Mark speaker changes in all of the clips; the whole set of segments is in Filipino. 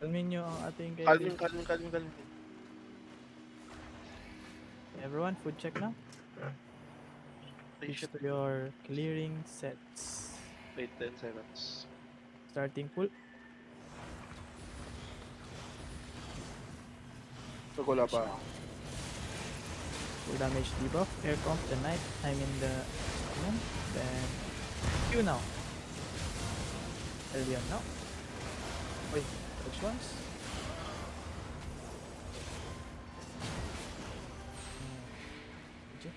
Speaker 1: Kalmin nyo ang ating
Speaker 2: Kalming,
Speaker 1: kaibigan.
Speaker 2: kalming.
Speaker 1: Everyone, food check now.
Speaker 2: Ay,
Speaker 1: Switch
Speaker 2: shit.
Speaker 1: to your clearing sets.
Speaker 2: Wait, 10 seconds.
Speaker 1: Starting pool.
Speaker 2: Pag wala pa ako.
Speaker 1: Full damage debuff. Air comp the knight. I'm in the one. Then Q now. Elvion now. Wait, which ones? Okay.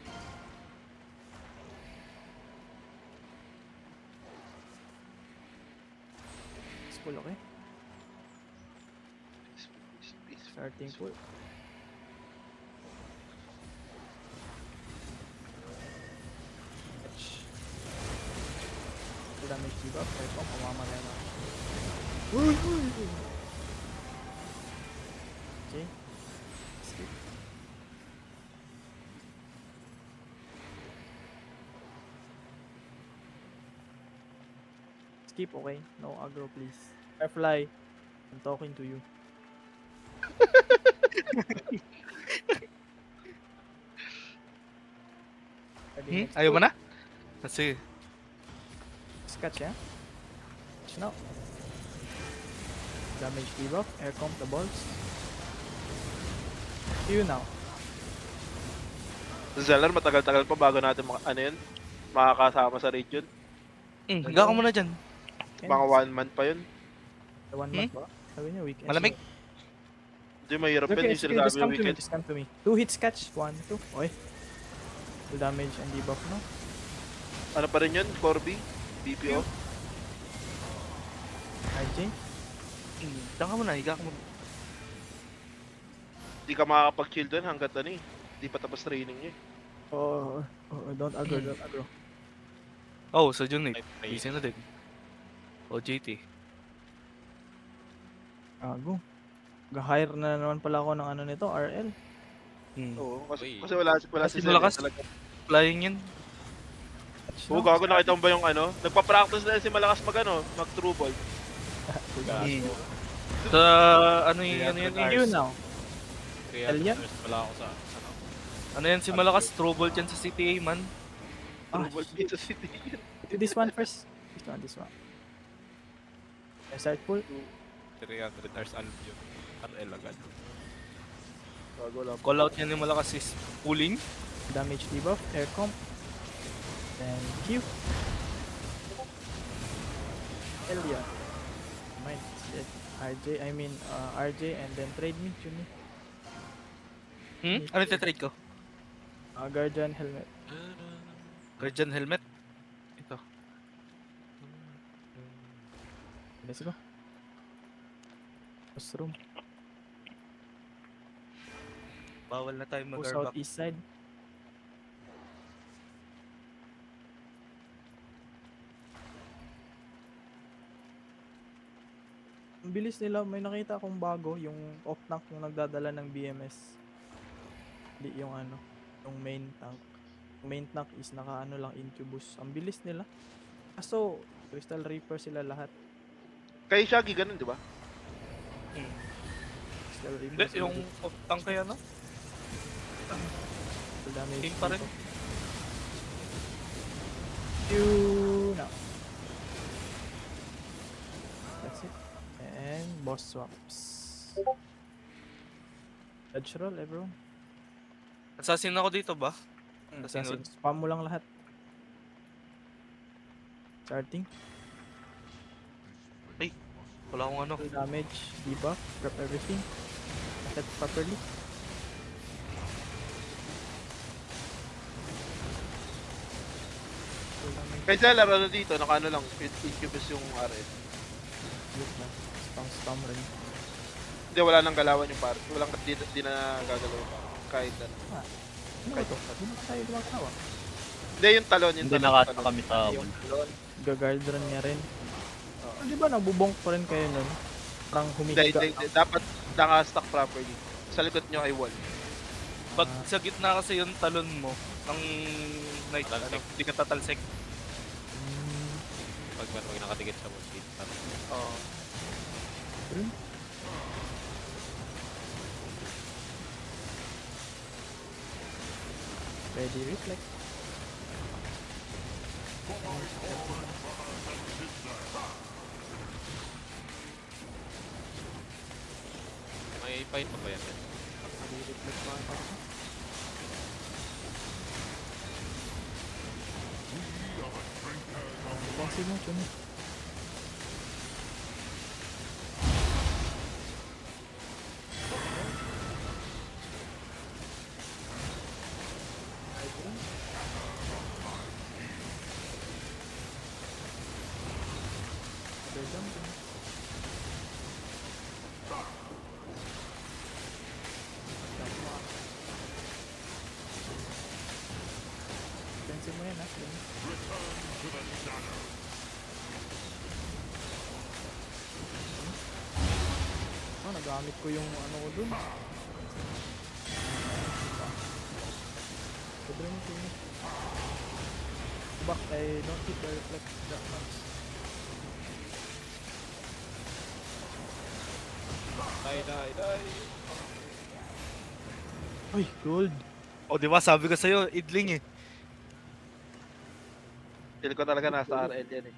Speaker 1: It's full, okay? Starting pool. Fetch. Full damage debuff. Air comp. Mamamatay na. Okay. Skip. Skip, okay? No aggro, please. Firefly, I'm talking to you.
Speaker 3: Ayaw mo na? Sige.
Speaker 1: Scratch, yeah? Scratch now. Damage debuff. Air comp the balls. You now.
Speaker 2: Zeller, matagal-tagal pa bago natin ano yun, makakasama sa raid yun.
Speaker 3: Higa ka muna dyan.
Speaker 2: Mga 1 month pa yun.
Speaker 1: The 1 month ba? Sabi niya weekend.
Speaker 3: Malamig?
Speaker 2: Hindi, mahirap
Speaker 1: Okay,
Speaker 2: yun yung
Speaker 1: sige, just
Speaker 2: sinasabi
Speaker 1: come
Speaker 2: ng
Speaker 1: to me,
Speaker 2: weekend.
Speaker 1: just come to me. 2 hits catch. 1, 2. Okay. Full damage and debuff no?
Speaker 2: Ano pa rin yun? Corby? BPO?
Speaker 1: RJ.
Speaker 3: Higa ka muna, higa ka muna.
Speaker 2: Hindi ka makakapag-chill doon hanggat ano eh. Hindi pa tapos training niya eh.
Speaker 1: Oh, don't aggro, don't aggro.
Speaker 3: Oh, sa June eh. Busy na din. OJT.
Speaker 1: Gago. Ga-hire na naman pala ako ng ano nito, RL.
Speaker 2: Oo, kasi
Speaker 4: Uy.
Speaker 2: wala
Speaker 3: Kasi
Speaker 2: si Zeller
Speaker 3: malakas.
Speaker 2: talaga.
Speaker 3: Flying yun.
Speaker 1: Catch
Speaker 2: Oo,
Speaker 1: now.
Speaker 2: gago, nakita mo ba yung ano? Nagpa-practice na si Malakas mag-true ball.
Speaker 3: Sa ano yun, ano yun,
Speaker 1: You now.
Speaker 4: 300
Speaker 1: Alien?
Speaker 4: hours pala ako sa ano.
Speaker 3: ano yan si Malakas, trouble dyan sa CTA man.
Speaker 2: True ball din sa city.
Speaker 1: Do this one first. This one. Start pull.
Speaker 4: 300 hours Albion. RL agad.
Speaker 2: Gago lang.
Speaker 3: Call out niya ni Malakas is pulling.
Speaker 1: Damage debuff. Air comp. Then Q. Hell yeah. Mine is dead. RJ and then trade me, Juni.
Speaker 3: Ano yung trade ko?
Speaker 1: Guardian helmet.
Speaker 3: Guardian helmet. Ito.
Speaker 1: Let's go. First room.
Speaker 3: Bawal na tayo
Speaker 1: Go
Speaker 3: mag-arback.
Speaker 1: southeast side. Ang bilis nila, may nakita akong bago, yung off tank yung nagdadala ng BMS. Hindi yung ano, yung main tank. Yung main tank is naka ano lang incubus. Ang bilis nila. Kaso, Crystal Reaper sila lahat.
Speaker 2: Kay Shaggy ganun, di ba?
Speaker 1: Crystal Reaper
Speaker 3: Hindi,
Speaker 1: sila
Speaker 3: yung
Speaker 1: lahat.
Speaker 3: off-tank kaya no?
Speaker 1: Full damage
Speaker 3: Team pa rin.
Speaker 1: dito. You now. That's it. And boss swaps. Dodge roll, everyone.
Speaker 3: Assassin ako dito ba?
Speaker 1: Assassin, spam mo lang lahat. Starting.
Speaker 3: Wala akong ano.
Speaker 1: Full damage, debuff, grab everything. Set properly. Full damage,
Speaker 2: Kay Zeller, ano dito, naka ano lang, incubus yung RL.
Speaker 1: look na. Spam rin.
Speaker 2: Hindi, wala nang galawan yung par. Walang, di na gagalaw yung par. Kahit ano.
Speaker 1: Ano ba ito? Hindi na tayo gumagawa.
Speaker 2: Hindi, yung talon, yung
Speaker 5: Hindi
Speaker 2: talon.
Speaker 5: nakata
Speaker 2: talon.
Speaker 5: kami sa
Speaker 1: Yung talon, gagard run niya rin. Di ba nabubonk pa rin kayo nun? Parang
Speaker 2: Hindi,
Speaker 1: humihiga.
Speaker 2: hindi. Dapat naka-stack properly. Sa likod nyo ay wall.
Speaker 3: Pag sa gitna kasi yung talon mo, ang night,
Speaker 4: Tatalsik.
Speaker 3: ano, di ka tatalsik.
Speaker 1: Mm,
Speaker 4: Pag nakadikit sa wall.
Speaker 2: Oo.
Speaker 1: Yun. Ready, reflect.
Speaker 4: May fight pa ba yan?
Speaker 1: Ready, reflect mga ako. Kasi mo, chuni. Pensin mo yan, ha? Oh, nagamit ko yung ano ko dun. Sobrang mo sino. Back ay don't hit the reflect that much.
Speaker 4: Die.
Speaker 1: Uy, gold.
Speaker 3: O di ba sabi ko sa'yo, idling eh.
Speaker 2: Feel ko talaga nasa RL yan eh.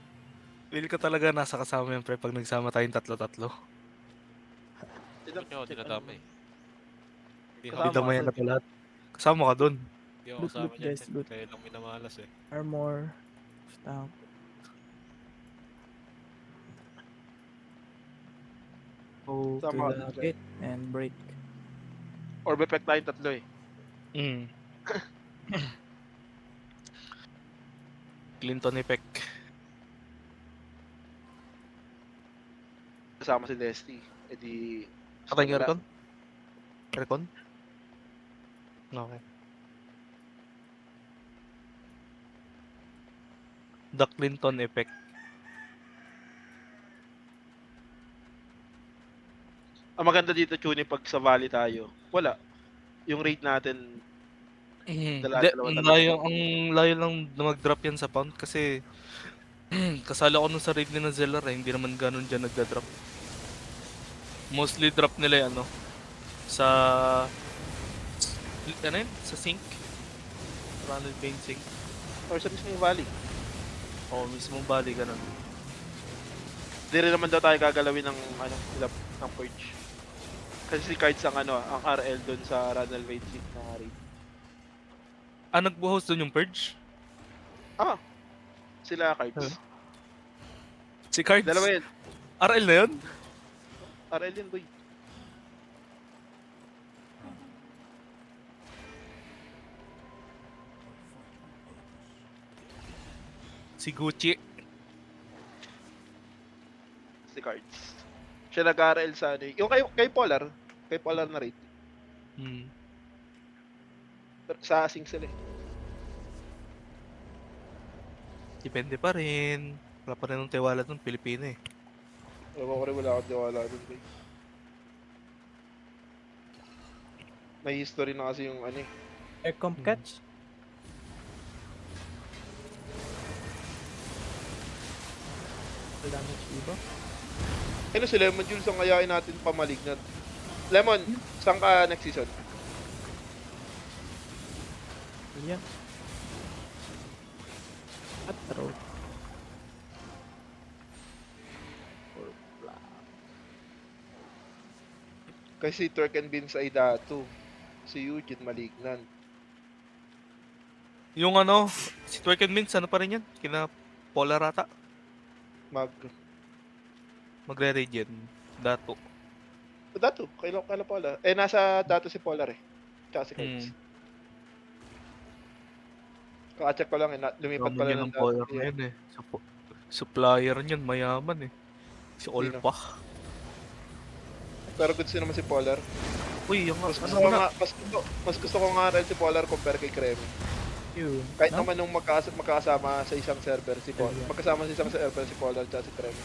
Speaker 3: Feel ko talaga nasa kasama yan pre pag nagsama tayong tatlo-tatlo.
Speaker 4: Ba't nyo ako dinadamay? Hindi
Speaker 2: Kasama
Speaker 3: Hindi damayan
Speaker 2: ka
Speaker 3: na to lahat. Kasama ka dun.
Speaker 4: Hindi ako
Speaker 1: Loot,
Speaker 4: kasama
Speaker 1: loot,
Speaker 4: dyan.
Speaker 1: guys, loot.
Speaker 4: Kaya lang minamalas eh.
Speaker 1: Armor. Stamp. Go to
Speaker 2: Tama.
Speaker 1: the gate and break.
Speaker 2: Orb effect tayong tatlo eh.
Speaker 3: Mm. Clinton effect.
Speaker 2: Kasama si Destiny. E di...
Speaker 3: Patay nga Recon? Recon? Okay. The Clinton effect.
Speaker 2: Ang maganda dito, Chuni, pag sa Valley tayo, wala. Yung raid natin,
Speaker 3: Hindi,
Speaker 2: Dalawa
Speaker 3: ang
Speaker 2: talaga.
Speaker 3: layo, ang layo lang na mag-drop yan sa pound kasi kasali ako nun sa raid ni na Zeller eh, hindi naman ganun dyan nagda-drop. Mostly drop nila yung ano, sa, ano yun? Sa sink? Ronald Bane sink.
Speaker 2: or sa mismo yung Valley.
Speaker 3: O mismong bali, ganun.
Speaker 2: Di rin naman daw tayo gagalawin ng, ano, ng Purge. Kasi si Cards ang, ano, ang RL dun sa Ronald Wade Seat na raid.
Speaker 3: Ah, nagbo-host dun yung Purge?
Speaker 2: Ah, sila Cards.
Speaker 3: Huh? Si Cards?
Speaker 2: Dalawa yun.
Speaker 3: RL na yun?
Speaker 2: RL yun, boy.
Speaker 3: Si Gucci.
Speaker 2: Si Cards. Siya nag-RL sa, ano, yung kay Polar. Kay Polar na raid.
Speaker 3: Hmm.
Speaker 2: Sa Asing sila eh.
Speaker 3: Depende pa rin. Wala pa rin ng tiwala dun, Pilipino eh.
Speaker 2: Ewan ko rin, wala akong tiwala dun, boy. May history na kasi yung, ano eh.
Speaker 1: Aircom catch. Full damage iba.
Speaker 2: Ano si Lemon Jules ang ayain natin pamalignant. Lemon, saan ka next season?
Speaker 1: Yan. At throw. Or black.
Speaker 2: Kasi Turk and Beans ay Datu. Si Eugene Malignant.
Speaker 3: Yung ano, si Twerk and Mints, ano pa rin yan? Kina Polar ata. Magre-raid yan. Dato.
Speaker 2: Datu, kailan Polar? Eh, nasa Datu si Polar eh. Tsaka si Cards. Kaka-check ko lang eh, lumipat pala ng Datu.
Speaker 3: Polar na yun eh. Supplier niyan, mayaman eh. Si
Speaker 2: Sino?
Speaker 3: Olpa.
Speaker 2: Pero goods din naman si Polar.
Speaker 3: Uy, yung
Speaker 2: Mas gusto
Speaker 3: ano
Speaker 2: ko
Speaker 3: na.
Speaker 2: nga, mas gusto ko nga rin si Polar compare kay Kremi.
Speaker 1: Yun.
Speaker 2: Kahit
Speaker 1: No?
Speaker 2: naman nung magkasama sa isang server si Polar.
Speaker 1: Yeah.
Speaker 2: Magkasama sa isang server si Polar at si Kremi.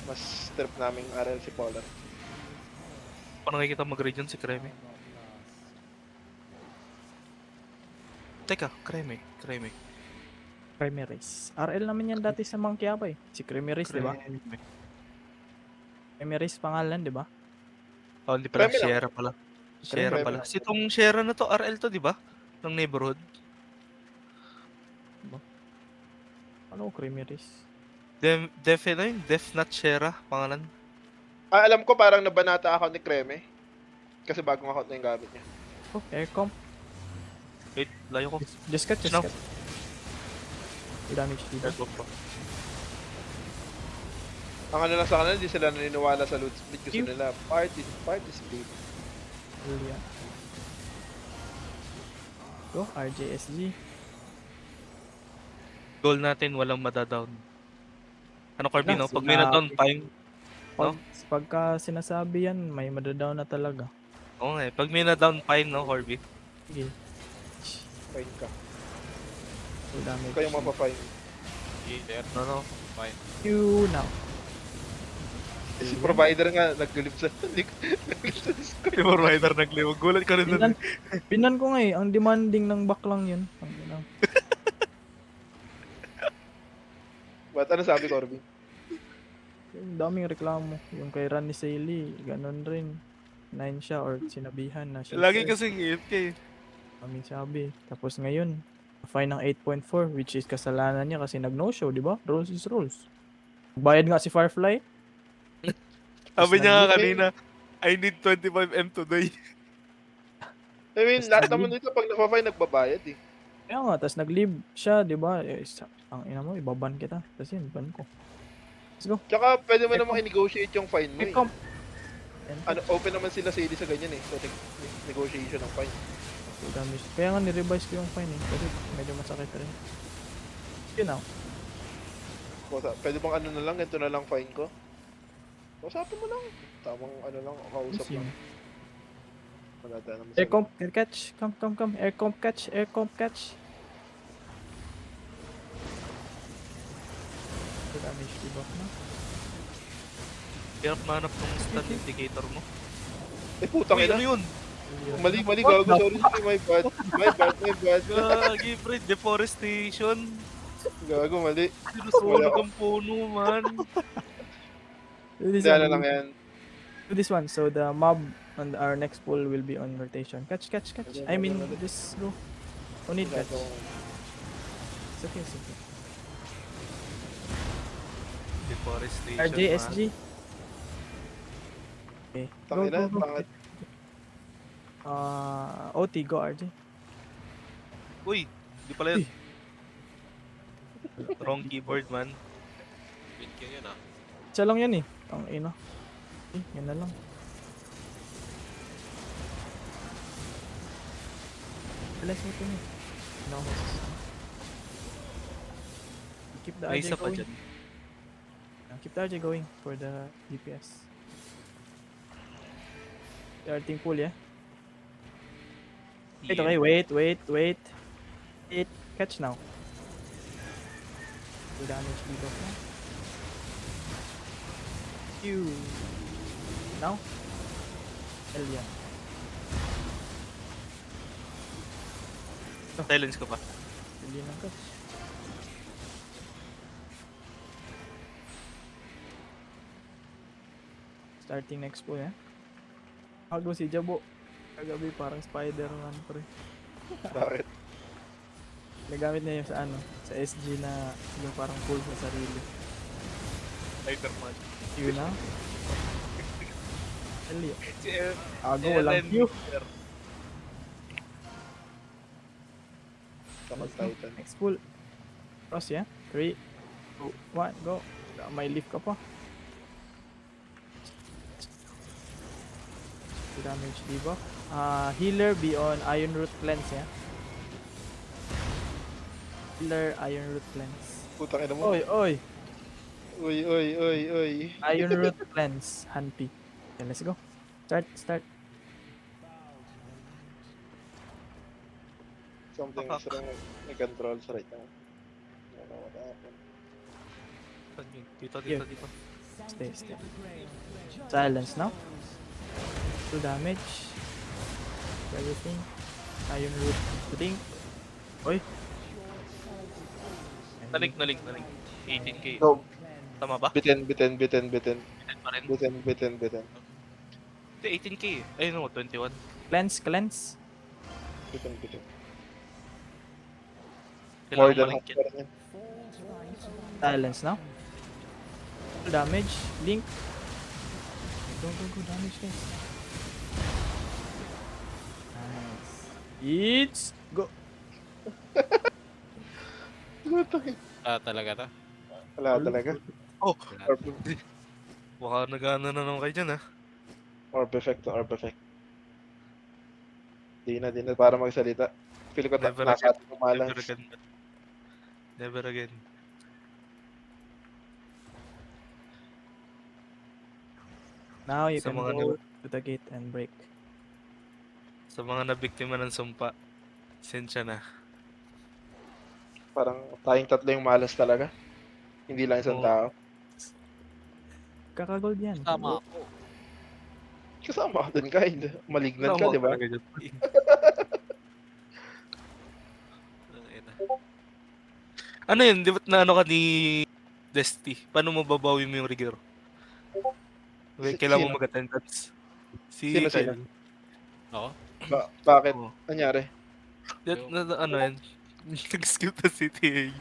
Speaker 2: Mas trip naming RL si Polar.
Speaker 3: Paano nakikita mag-raid yan si Kreme? Teka, Kreme.
Speaker 1: Creamy Race. RL naman yan dati sa Monkey Aba eh. Si Creamy Race, di ba? Creamy Race pangalan, di ba?
Speaker 3: Oh, hindi pala.
Speaker 2: Kreme lang.
Speaker 3: Sierra pala. Sierra
Speaker 2: Kreme
Speaker 3: pala.
Speaker 2: lang.
Speaker 3: Kasi itong Sierra na to, RL to, di ba? Ng neighborhood.
Speaker 1: Ano, creamy rice?
Speaker 3: Def, ano yun? Def not Sierra, pangalan.
Speaker 2: Alam ko parang nabanata ako ni Kreme. Kasi bagong account na yung gamit niya.
Speaker 1: Oh, air comp.
Speaker 3: Wait, layo ko.
Speaker 1: Just cut, just
Speaker 3: No.
Speaker 1: cut. May damage dito.
Speaker 3: Aircraft pa.
Speaker 2: Ang ano lang sa kanila, hindi sila naniniwala sa loot split. Gusto
Speaker 1: Ew.
Speaker 2: nila party split.
Speaker 1: Julia. Go, RJSG.
Speaker 3: Goal natin, walang madadown. Ano, Corby, no?
Speaker 1: Nice.
Speaker 3: Pag may na-down, fine.
Speaker 1: Pag, pagka sinasabi yan, may madadown na talaga.
Speaker 3: Oo nga eh. Pag may na-down, fine, no, Corby?
Speaker 1: Sige.
Speaker 2: Fine ka.
Speaker 1: So damage.
Speaker 2: Kayong mapafine.
Speaker 4: Either.
Speaker 3: No.
Speaker 4: Fine.
Speaker 1: You now.
Speaker 2: Eh, si provider nga, naggulip sa naggulip sa Discord.
Speaker 3: Yung rider nagliwag. Gulat ka rin
Speaker 1: Pinan, pinan ko nga eh, ang demanding ng baklang yun. Ang ina.
Speaker 2: Ba't ano sabi, Corbin?
Speaker 1: Yung daming reklamo. Yung kay Ran ni Saily, ganun rin. 9 siya or sinabihan na siya.
Speaker 3: Lagi kasing AFK.
Speaker 1: Daming sabi. Tapos ngayon, fine ng 8.4 which is kasalanan niya kasi nag-no show, di ba? Rules is rules. Bayad nga si Firefly.
Speaker 3: Sabi niya nga
Speaker 2: nag-leave
Speaker 3: kanina, I need 25M today.
Speaker 2: I mean,
Speaker 1: Tapos
Speaker 2: lahat
Speaker 1: nag-leave.
Speaker 2: naman dito pag napafine, nagbabayad eh.
Speaker 1: Kaya nga, tapos nag-leave siya, di ba? Eh, ang ina mo, ibaban kita. Tapos yun, ban ko. Let's go.
Speaker 2: Tsaka pwede mo namang i-negotiate yung fine mo
Speaker 1: Hey,
Speaker 2: eh.
Speaker 1: comp.
Speaker 2: Ano, open naman sila sa sa ganyan eh. So, negotiation ng fine.
Speaker 1: So, damage. Kaya nga ni-revise ko yung fine eh. Kasi medyo masakit rin. Yun now.
Speaker 2: Pwede bang ano na lang, ganito na lang fine ko? Kausapin mo lang. Tamang ano lang, kausap
Speaker 1: Yun.
Speaker 2: lang. Manada naman
Speaker 1: Air comp, air catch. Come. Air comp catch, air comp catch. So, damage debuff na.
Speaker 3: Hirap manap ng stun indicator mo.
Speaker 2: Eh, putang
Speaker 3: Uy,
Speaker 2: ina.
Speaker 3: ano yun?
Speaker 2: Mali,
Speaker 1: What
Speaker 2: gago.
Speaker 1: the
Speaker 2: Sorry, my bad.
Speaker 3: Gagi, pre, deforestation.
Speaker 2: Gago, mali.
Speaker 3: Sinusunog ang puno, man.
Speaker 1: Do this
Speaker 2: Hindi, ano
Speaker 1: one.
Speaker 2: lang yan.
Speaker 1: Do this one. So the mob on our next pull will be on rotation. Catch. I mean, just go. No need catch. It's okay.
Speaker 3: Deforestation,
Speaker 1: RJSG. Okay. Go.
Speaker 2: Tangina, pangit.
Speaker 1: OT, go RJ.
Speaker 3: Uy, di pala yan. Wrong keyboard, man.
Speaker 4: Win kill yun ah.
Speaker 1: Isa lang yan eh. Ang ina. Yan na lang. Alas mo ito niya. No, keep the
Speaker 3: May
Speaker 1: RJ
Speaker 3: isa pa
Speaker 1: going.
Speaker 3: dyan.
Speaker 1: Keep the RJ going for the DPS. Starting pool, yeah? Wait, okay, wait. Catch now. The damage dito na. Q. Now? Hell yeah.
Speaker 3: Silence ko pa.
Speaker 1: Hindi ng catch. Starting next pool, yeah? Ako si Jabo. Kagabi parang Spider-Man, pre.
Speaker 2: Bakit?
Speaker 1: Nagamit niya yung sa ano, sa SG na yung parang pull sa sarili.
Speaker 3: Spider-Man.
Speaker 1: Q na? Hell yeah.
Speaker 3: Si
Speaker 1: Ago, walang Q.
Speaker 2: Kapag Titan.
Speaker 1: Next pull. Cross, yeah? 3, 2, 1, go. May leaf ka pa. Damage debuff. Healer be on Iron Root Cleanse, yeah? Healer Iron Root Cleanse.
Speaker 2: Putang ina mo.
Speaker 1: Oy!
Speaker 2: Uy.
Speaker 1: Iron Root Cleanse, Hanpi. Okay, let's go. Start.
Speaker 2: Something is wrong with my controls right now. I don't know what happened.
Speaker 3: Dito.
Speaker 1: Stay. Silence now. 2 damage. Everything. Iron Root. Puting. Oy.
Speaker 3: Naling. 18k.
Speaker 2: No,
Speaker 3: Tama ba?
Speaker 2: bitin.
Speaker 3: Bitin pa rin.
Speaker 2: Bitin.
Speaker 3: Hindi, 18k eh. Ay no, 21.
Speaker 1: Cleanse.
Speaker 2: Bitin. More
Speaker 3: Kailangan
Speaker 2: than half
Speaker 3: maligyan.
Speaker 2: pa rin yun.
Speaker 1: Silence now. Damage. Link. Go. Damage guys. Nice. It's go.
Speaker 4: Talaga to.
Speaker 2: Wala talaga.
Speaker 3: Oh,
Speaker 2: Orb,
Speaker 3: baka nagana na naman kayo dyan ah.
Speaker 2: orb effect to orb effect. Di na para magsalita. Feel ko
Speaker 3: Never
Speaker 2: nasa
Speaker 3: again.
Speaker 2: ating umalas.
Speaker 3: Never again. Never again.
Speaker 1: Now you
Speaker 3: Sa
Speaker 1: can
Speaker 3: mga
Speaker 1: go to the gate and break.
Speaker 3: Sa mga nabiktima ng sumpa, sensya na.
Speaker 2: Parang tayong tatlo yung malas talaga. Hindi lang isang
Speaker 3: Oo.
Speaker 2: tao.
Speaker 1: Kakagold yan.
Speaker 4: Tama ako.
Speaker 2: Kasama ka dun, Kyle. Malignant ka,
Speaker 3: Tama
Speaker 2: di ba?
Speaker 3: talaga dyan.
Speaker 4: Tangina.
Speaker 3: Ano yun? Di ba't na ano ka ni Desti? Paano mo babawi mo yung rigor? Kailangan
Speaker 2: Sino?
Speaker 3: mo mag-attendance. Si
Speaker 2: Sino?
Speaker 3: Kyle.
Speaker 4: Ako?
Speaker 2: Bakit?
Speaker 3: Oo.
Speaker 2: Anyari?
Speaker 3: Ano yan? Nag-skip na si TA.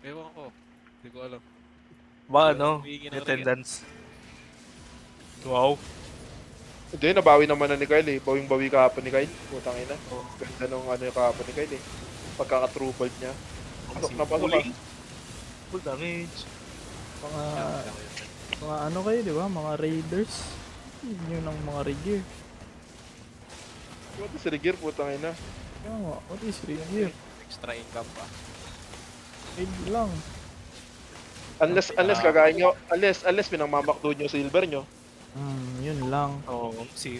Speaker 4: Ewan ko. Hindi ko alam.
Speaker 3: Ba ano?
Speaker 4: Humingi ng
Speaker 3: May attendance. Wow.
Speaker 2: Hindi, nabawi naman na ni Kyle eh. Bawing-bawi kahapon ni Kyle. Putang ina.
Speaker 3: Oh.
Speaker 2: Ganda nung ano yung kahapon ni Kyle eh. Pagkaka-true bolt niya. Pasok na pasok
Speaker 3: Pulling. Full damage.
Speaker 1: Mga ano kayo, di ba? Mga raiders. Yun ang mga raid.
Speaker 2: What is Rigir? Putang ina.
Speaker 1: Kaya nga, what is raid gear?
Speaker 4: Extra income pa.
Speaker 1: Raid lang.
Speaker 2: Unless kagaya nyo, unless pinangmamakdo nyo silver nyo.
Speaker 1: Yun lang.
Speaker 3: Oo, si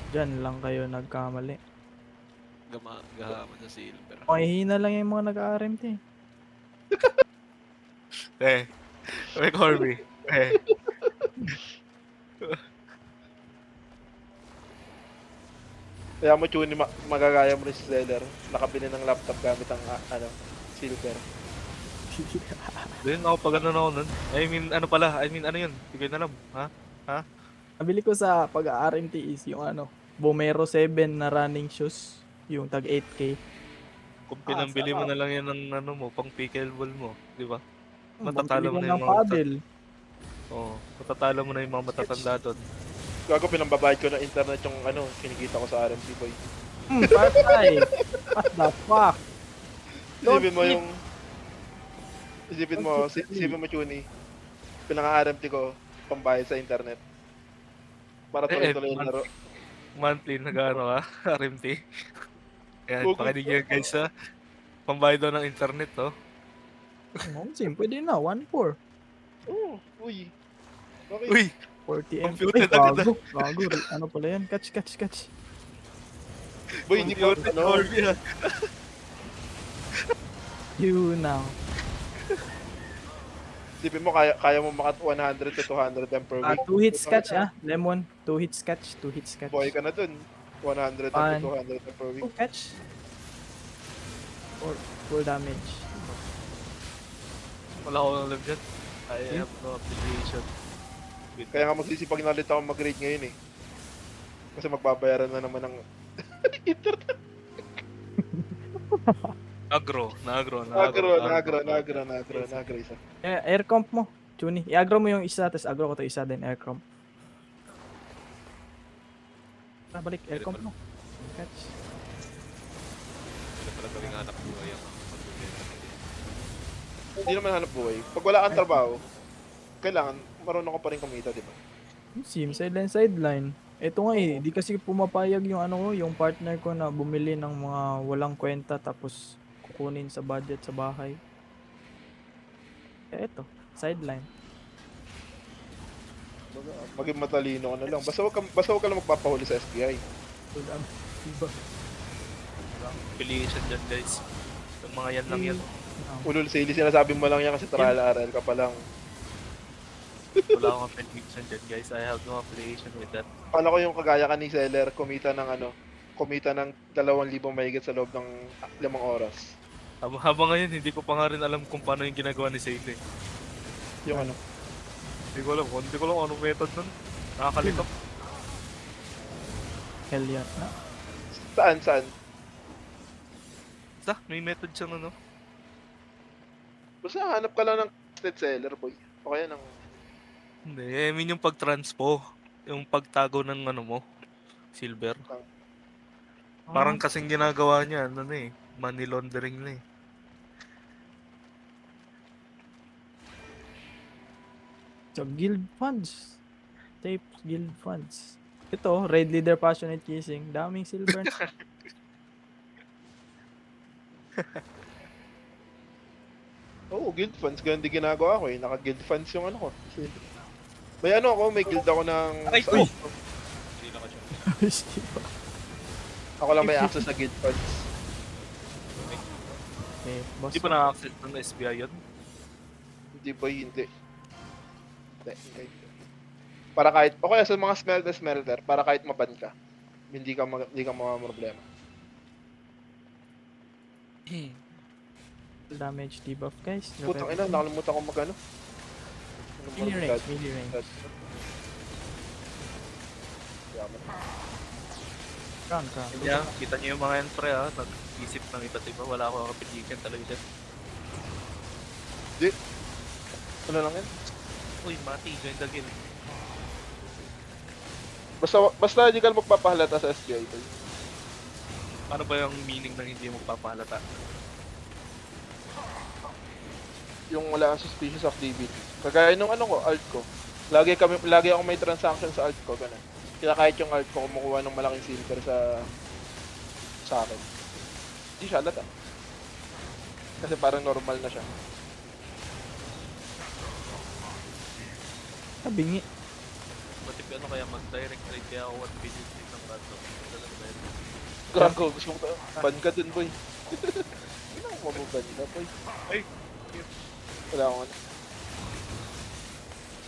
Speaker 1: Diyan lang kayo nagkamali.
Speaker 4: Gahaman sa silver.
Speaker 1: Mahihina lang yung mga nag-RMT.
Speaker 3: May Corby.
Speaker 2: Kaya mo tune magagaya mo rin si Zeller. Nakabili ng laptop gamit ang silver.
Speaker 3: Doon ako pag ano na ako nun. I mean ano yun? Hindi ko yun alam. Ha?
Speaker 1: Nabili ko sa pag-RMT is yung ano, Bomero 7 na running shoes. Yung tag 8K.
Speaker 3: Kung pinambili mo na lang yan ng ano mo, pang pickleball mo. Di ba?
Speaker 1: Bumili
Speaker 3: Matatalo mo
Speaker 1: ko
Speaker 3: na
Speaker 1: ng
Speaker 3: yung mga
Speaker 1: paddle.
Speaker 3: Oo. Matatalo mo na yung mga matatanda doon.
Speaker 2: Gago, pinambabayad ko ng internet yung kinikita ko sa RMT boy.
Speaker 1: Patay! What the fuck? Don't
Speaker 2: Isipin mo
Speaker 1: flip.
Speaker 2: yung... Isipin mo, Chuni. Pinaka-RMT ko, pambayad sa internet. Para tuloy-tuloy yung laro.
Speaker 3: Monthly nag-ano ka? RMT. Ayan,
Speaker 2: Huwag-
Speaker 3: pakinig yan guys ha. Pambayad daw ng internet to.
Speaker 1: Sim, pwede na, 1-4.
Speaker 2: Oo, uy. Okay.
Speaker 3: Uy!
Speaker 1: 40M.
Speaker 3: Computer
Speaker 1: Ay,
Speaker 3: agad
Speaker 1: gago. Ano pala yan? Catch.
Speaker 2: Boy, hindi pa,
Speaker 3: Computer Corby ha.
Speaker 1: You now.
Speaker 2: isipin mo, kaya mo makat 100 to 200 M per week.
Speaker 1: 2 hits catch Lemon. 2 hits catch.
Speaker 2: Boy ka na dun. 100 to 200 M per week.
Speaker 1: 2 catch. Or full damage.
Speaker 3: Wala akong alam dyan. I have no affiliation.
Speaker 2: Kaya nga magsisipag na ulit ako mag-grade ngayon eh. Kasi magbabayaran na naman ng internet.
Speaker 3: Agro isa.
Speaker 1: Air comp mo. Chuni. I-agro mo yung isa, tapos agro ko to isa din air comp. Balik, air comp mo. Catch.
Speaker 4: Pwede pala gawing hanap buhay ang
Speaker 2: Hindi naman hanap buhay. Pag wala kang trabaho, kailangan marunong ka pa rin kumita, di ba?
Speaker 1: Sim, sideline. Ito nga di kasi pumapayag yung yung partner ko na bumili ng mga walang kwenta tapos kukunin sa budget sa bahay. Kaya ito, sideline.
Speaker 2: Maging matalino ka na lang. Basta wag ka lang magpapahuli sa SBI.
Speaker 1: Full diba?
Speaker 3: Affiliation dyan guys. Yung mga yan lang yan.
Speaker 2: Ulul sili, sinasabi mo lang yan kasi trial RL ka pa lang.
Speaker 3: Wala akong affiliation dyan guys. I have no affiliation with that.
Speaker 2: Kala ko yung kagaya ka ni Seller, kumita ng 2,000 mahigit sa loob ng 5 oras.
Speaker 3: Habang ngayon, hindi ko pa nga rin alam kung paano yung ginagawa ni Sale eh.
Speaker 2: Yung
Speaker 3: Hindi ko alam kung anong method nun. Nakakalito.
Speaker 1: Hell yeah. Na.
Speaker 2: Saan?
Speaker 3: Basta, may method siyang ano.
Speaker 2: Basta hanap ka lang ng trusted seller, boy. O kaya ng...
Speaker 3: Hindi, I mean yung pag-transpo. Yung pagtago ng ano mo. Silver. Parang kasing ginagawa niya, ano na eh. Money laundering na eh.
Speaker 1: So, guild funds. Tape guild funds. Ito, Raid Leader Passionate Kissing. Daming silver.
Speaker 2: Oo, guild funds. Ganun din ginagawa ko eh. Naka-guild funds yung ano ko. Kasi... May ano ako, may guild ako ng...
Speaker 3: Aray
Speaker 2: sa-
Speaker 3: ko!
Speaker 4: Hindi na ka-champion.
Speaker 2: Ako lang may access sa guild funds.
Speaker 1: Okay, boss.
Speaker 3: Hindi ba na-access ng SBI yun?
Speaker 2: Hindi boy, hindi. Hindi. Para kahit... O kaya sa mga smelter, para kahit maban ka. Hindi ka problema.
Speaker 1: Damage debuff, guys.
Speaker 2: Putang ina, nakalimutan ko mag-ano.
Speaker 1: Melee range, melee range.
Speaker 2: Yaman.
Speaker 1: Crown.
Speaker 3: Yeah, kita niyo yung mga yan pre ha. Nag-isip ng iba't iba. Wala akong kapitikan talaga dyan.
Speaker 2: Ano lang yan?
Speaker 3: Uy, Mati, join the guild.
Speaker 2: Basta hindi ka magpapahalata sa SBI. Boy.
Speaker 3: Ano ba yung meaning ng hindi mo papahalata?
Speaker 2: Yung wala kang suspicious activity. Kagaya nung ano ko, alt ko. Lagi ako may transaction sa alt ko, ganun. Kaya kahit yung alt ko kumukuha ng malaking silver sa akin. Hindi siya halata. Kasi parang normal na siya.
Speaker 1: Bingi.
Speaker 3: Matip ano kaya mag-direct trade kaya ako 1 billion trade ng random. Talaga ba yun?
Speaker 2: Gago, gusto mo ban ka dun, boy. Hindi na ako mabuban ka, boy.
Speaker 3: Ay!
Speaker 2: Wala akong ano.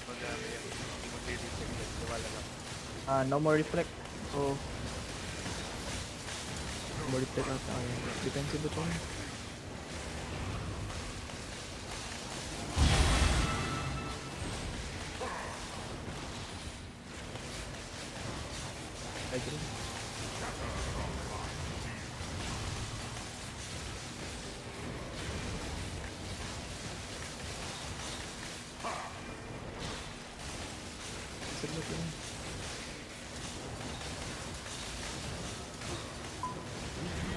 Speaker 3: Mag-ano yan. Hindi mag-delete trade. Wala lang.
Speaker 1: No more reflect. So, no more reflect ata. Defensive ito. Agree. Submit yun.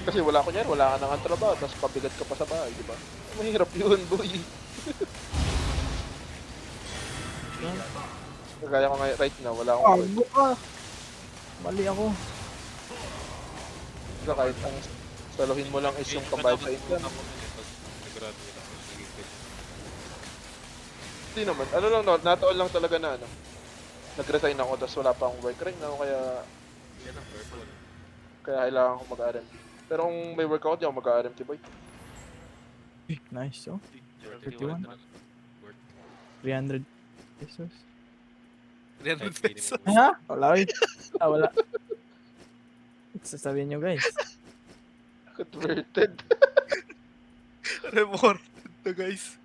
Speaker 2: Kasi wala ka nang trabaho, tapos pabigat ka pa sa bahay, di ba? Mahirap yun, boy. Kagaya ko ngayon, right now, wala akong work.
Speaker 1: Bago ka! Mali ako.
Speaker 2: Kaya kahit ang saluhin mo lang is yung pambayad sa income.
Speaker 4: Nag-graduate ako. Naging guild.
Speaker 2: Hindi naman, ano lang no, nataon lang talaga na ano. Nag-resign ako, tapos wala pa akong work right now, kaya
Speaker 4: Yan ang purple.
Speaker 2: kailangan ko mag-RMT. Pero kung may work ako, di ako mag-RMT, boy.
Speaker 1: Nice, oh.
Speaker 3: 31.
Speaker 1: 300 pesos.
Speaker 3: 300
Speaker 4: Kahit
Speaker 3: pesos.
Speaker 4: minimum.
Speaker 1: Ha? Wala eh. Wala. Sasabihin nyo guys.
Speaker 2: Converted.
Speaker 3: Reported na guys.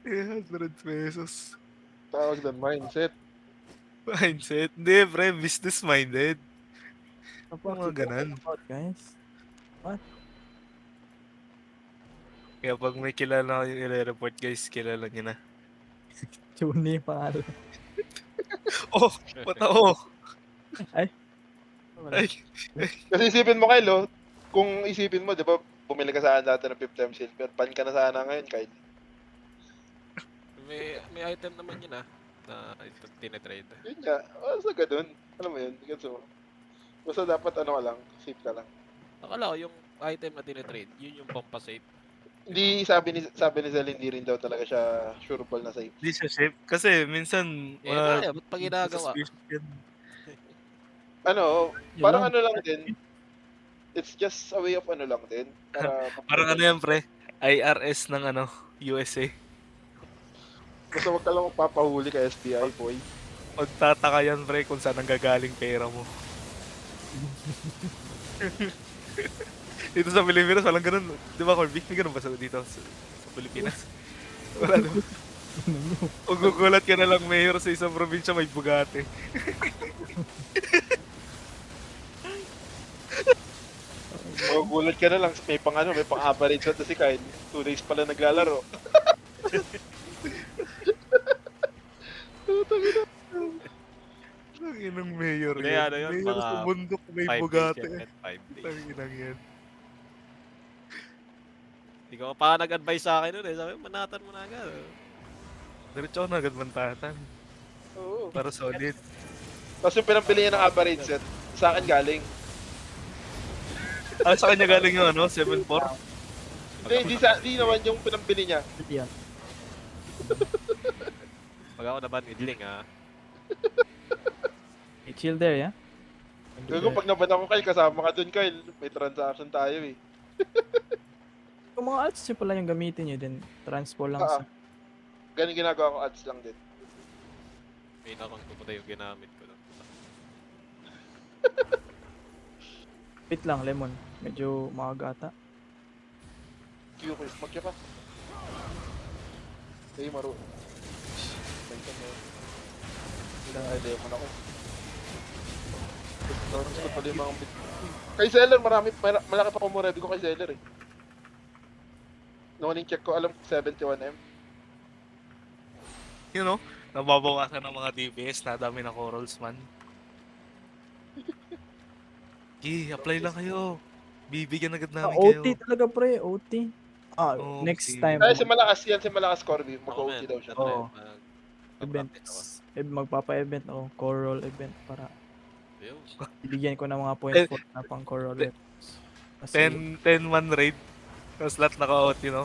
Speaker 3: 300 pesos.
Speaker 2: Tawag doon, mindset.
Speaker 3: Mindset. Hindi, pre. Business-minded. Mga ganan.
Speaker 1: Guys.
Speaker 3: Kaya pag may kilala kayo i-report guys, kilala nyo na.
Speaker 1: Juni pangalan.
Speaker 3: Oh! Patao!
Speaker 1: Wala.
Speaker 3: Ay!
Speaker 2: Kasi isipin mo, Kyle, kung isipin mo, di ba, bumili ka sana dati ng 5 silver, pan ka na sana ngayon, Kyle.
Speaker 4: May item naman yun na ito tinetrade.
Speaker 2: Yun nga, basta ganun. Alam mo yun, gets mo. Basta dapat ano ka lang, safe ka lang.
Speaker 4: Akala ko yung item na tinetrade, yun yung pampasave.
Speaker 2: Hindi, sabi ni Zel, hindi rin daw talaga siya sureball na safe.
Speaker 3: Hindi siya safe. Kasi minsan,
Speaker 4: Eh, kaya, ba't pa ginagawa?
Speaker 3: suspicious yan.
Speaker 2: Ano,
Speaker 1: Yun
Speaker 2: parang
Speaker 1: lang.
Speaker 2: ano lang din. It's just a way of ano lang din. Para
Speaker 3: Parang ano yan, pre? IRS ng ano, USA.
Speaker 2: Basta wag ka lang magpapahuli kay SBI, boy.
Speaker 3: Magtataka yan, pre, kung saan nanggagaling pera mo. Dito sa Pilipinas, walang ganun. Di ba, Corby? May ganun ba dito sa Pilipinas? Wala naman. Magugulat ka na lang, mayor sa isang probinsya may Bugatti.
Speaker 2: Magugulat ka na lang, may pang average shot na si Kyle. 2 days pala naglalaro.
Speaker 3: Ang inang mayor
Speaker 4: Hindi,
Speaker 3: yan.
Speaker 4: ano yun,
Speaker 3: Mayor
Speaker 4: mga
Speaker 3: sa bundok may
Speaker 4: 5 days
Speaker 3: Bugatti.
Speaker 4: yan, men, 5 days.
Speaker 3: Ang inang yan.
Speaker 4: Ikaw pa nag-advise sa akin nun eh. Sabi, manatan mo na agad.
Speaker 3: Diretso ako na agad mantatan.
Speaker 2: Oo.
Speaker 3: Para solid.
Speaker 2: Tapos yung pinambili niya ng average set, sa akin galing.
Speaker 3: Ah, sa kanya galing yung ano, 7-4?
Speaker 2: Hindi naman yung pinambili niya.
Speaker 1: Yan.
Speaker 4: Pag ako naman, idling ah.
Speaker 1: Hey, chill there, yeah?
Speaker 2: Gago pag naban ako Kyle, kasama ka dun Kyle. May transaction tayo eh.
Speaker 1: Kung mga alts nyo pala yung gamitin nyo din, transpo lang
Speaker 2: Ah,
Speaker 1: sa...
Speaker 2: Ganun ginagawa ko, ads lang din.
Speaker 4: Main account ko pa yung ginamit ko. nun.
Speaker 1: Wait lang, Lemon. Medyo maaga ata.
Speaker 2: Q ko, mag-Q ka. Hey, maro. Ilang idea mo na ako. Gusto pala yung mga bit. Kay seller, malaki pa kumuredi ko kay seller eh. Noon yung check ko, alam ko 71M.
Speaker 3: You know, nababawasan ng mga DPS, nadami na corals man. Apply lang kayo. Bibigyan agad namin kayo.
Speaker 1: OT talaga pre, OT.
Speaker 3: Oo,
Speaker 1: Next
Speaker 3: sige.
Speaker 1: time.
Speaker 2: Ay, si Malakas Corby.
Speaker 4: Ako,
Speaker 2: Mag-OT
Speaker 4: men,
Speaker 2: daw siya.
Speaker 4: ano
Speaker 1: Oo.
Speaker 4: eh,
Speaker 1: Events.
Speaker 4: ako.
Speaker 1: Magpapa-event ako. Core roll event para
Speaker 4: Ayun.
Speaker 1: bibigyan ko ng mga points for na pang core roll events. Kasi
Speaker 3: 10-1 raid. Tapos lahat naka-OT, no?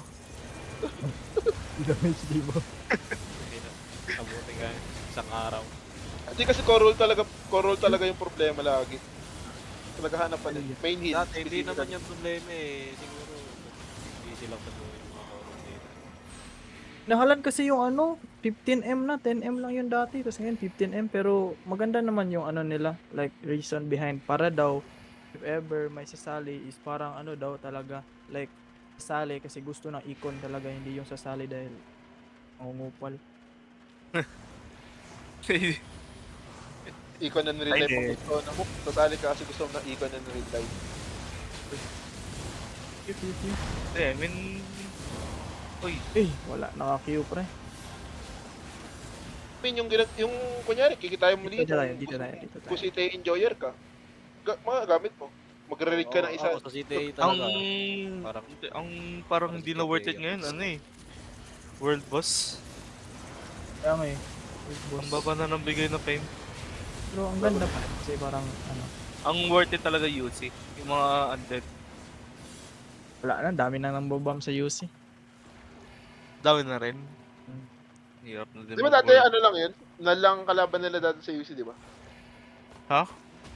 Speaker 1: damage di ba?
Speaker 4: Hindi na. Abuti ka isang araw.
Speaker 2: Hindi kasi core roll talaga yung problema lagi. Talaga hanap pa din. Main heal.
Speaker 4: Dati, hindi naman yung problema eh. Siguro, hindi silang tatuloy yung mga koron dito.
Speaker 1: Nahalan kasi yung ano, 15M na, 10M lang yung dati, tapos ngayon 15M, pero maganda naman yung ano nila, like reason behind, para daw, if ever may sasali is parang ano daw talaga, like sasali kasi gusto ng icon talaga, hindi yung sasali dahil mangungupal.
Speaker 2: Icon and real
Speaker 3: Ay,
Speaker 2: life.
Speaker 3: hindi.
Speaker 2: Ito na mo. Sasali ka kasi gusto mo ng icon and real life.
Speaker 3: I mean... Uy,
Speaker 1: Eh, wala, naka-queue pre.
Speaker 2: I mean, yung kunyari, kikitayan mo
Speaker 1: Dito
Speaker 2: dito.
Speaker 1: tayo, dito tayo, dito tayo.
Speaker 2: Kung si Tay Enjoyer ka, magagamit mo. Magre-rate ka ng isa.
Speaker 4: Ako sa CTA
Speaker 3: ang...
Speaker 4: talaga. Parang-
Speaker 3: parang hindi na worth it ngayon, ano eh. World boss.
Speaker 1: Kaya nga eh, big
Speaker 3: Ang
Speaker 1: boss.
Speaker 3: baba na ng bigay na fame.
Speaker 1: Pero ang ganda pa rin kasi parang ano,
Speaker 3: Ang worth it talaga UC. Yung mga undead.
Speaker 1: wala na, dami na nang bobam sa UC.
Speaker 3: Dami na rin.
Speaker 1: Hmm.
Speaker 3: Hirap na din.
Speaker 2: Di ba dati ano lang yun? Nalang kalaban nila dati sa UC, di ba?
Speaker 3: Ha?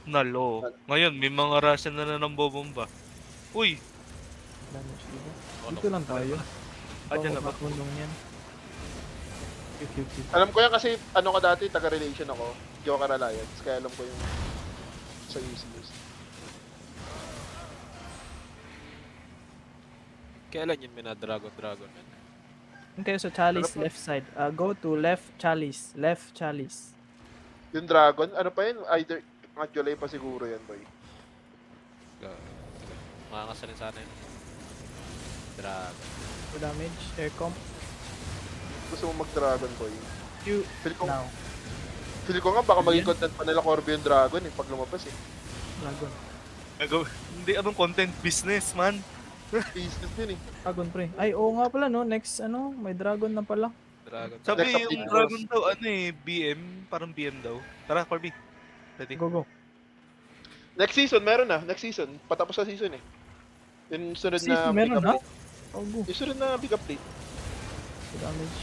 Speaker 3: Nalo. Ngayon, may mga Russian na nanambobomba. Uy!
Speaker 1: Damage, diba?
Speaker 4: Ano?
Speaker 1: Dito lang tayo.
Speaker 3: Dyan na ba?
Speaker 1: Bundong yan. Cute.
Speaker 2: Alam ko yan kasi ano ka dati, taga-relation ako. Joker Alliance. Kaya alam ko yung sa UC.
Speaker 4: Kailan yun Dragon man?
Speaker 1: Yung kayo sa chalice,
Speaker 2: Ano pa?
Speaker 1: left side. Go to left chalice. Left chalice.
Speaker 2: Yung Dragon, ano pa yun? Either, mga July pa siguro yan, boy.
Speaker 4: Makakasalin sana yun. Dragon.
Speaker 1: For damage, air comp.
Speaker 2: Gusto mo mag-Dragon, boy.
Speaker 1: Q
Speaker 2: Feel ko,
Speaker 1: now.
Speaker 2: feel ko nga baka maging content pa nila Corby yung Dragon eh, pag lumabas eh.
Speaker 1: Dragon.
Speaker 3: Hindi, anong content? Business, man.
Speaker 2: Business din eh.
Speaker 1: Dragon pre. Ay, oo nga pala no. Next ano, may dragon na pala.
Speaker 4: Dragon.
Speaker 3: Sabi
Speaker 2: Next
Speaker 3: yung
Speaker 2: update,
Speaker 3: Dragon daw, ano eh, BM. Parang BM daw. Tara, Corby. Ready?
Speaker 1: Go.
Speaker 2: Next season, meron na. Next season. Patapos sa season eh. Yung sunod na
Speaker 1: Season
Speaker 2: big
Speaker 1: meron na?
Speaker 2: update.
Speaker 1: Oh, go.
Speaker 2: Yung sunod na big update.
Speaker 1: For damage.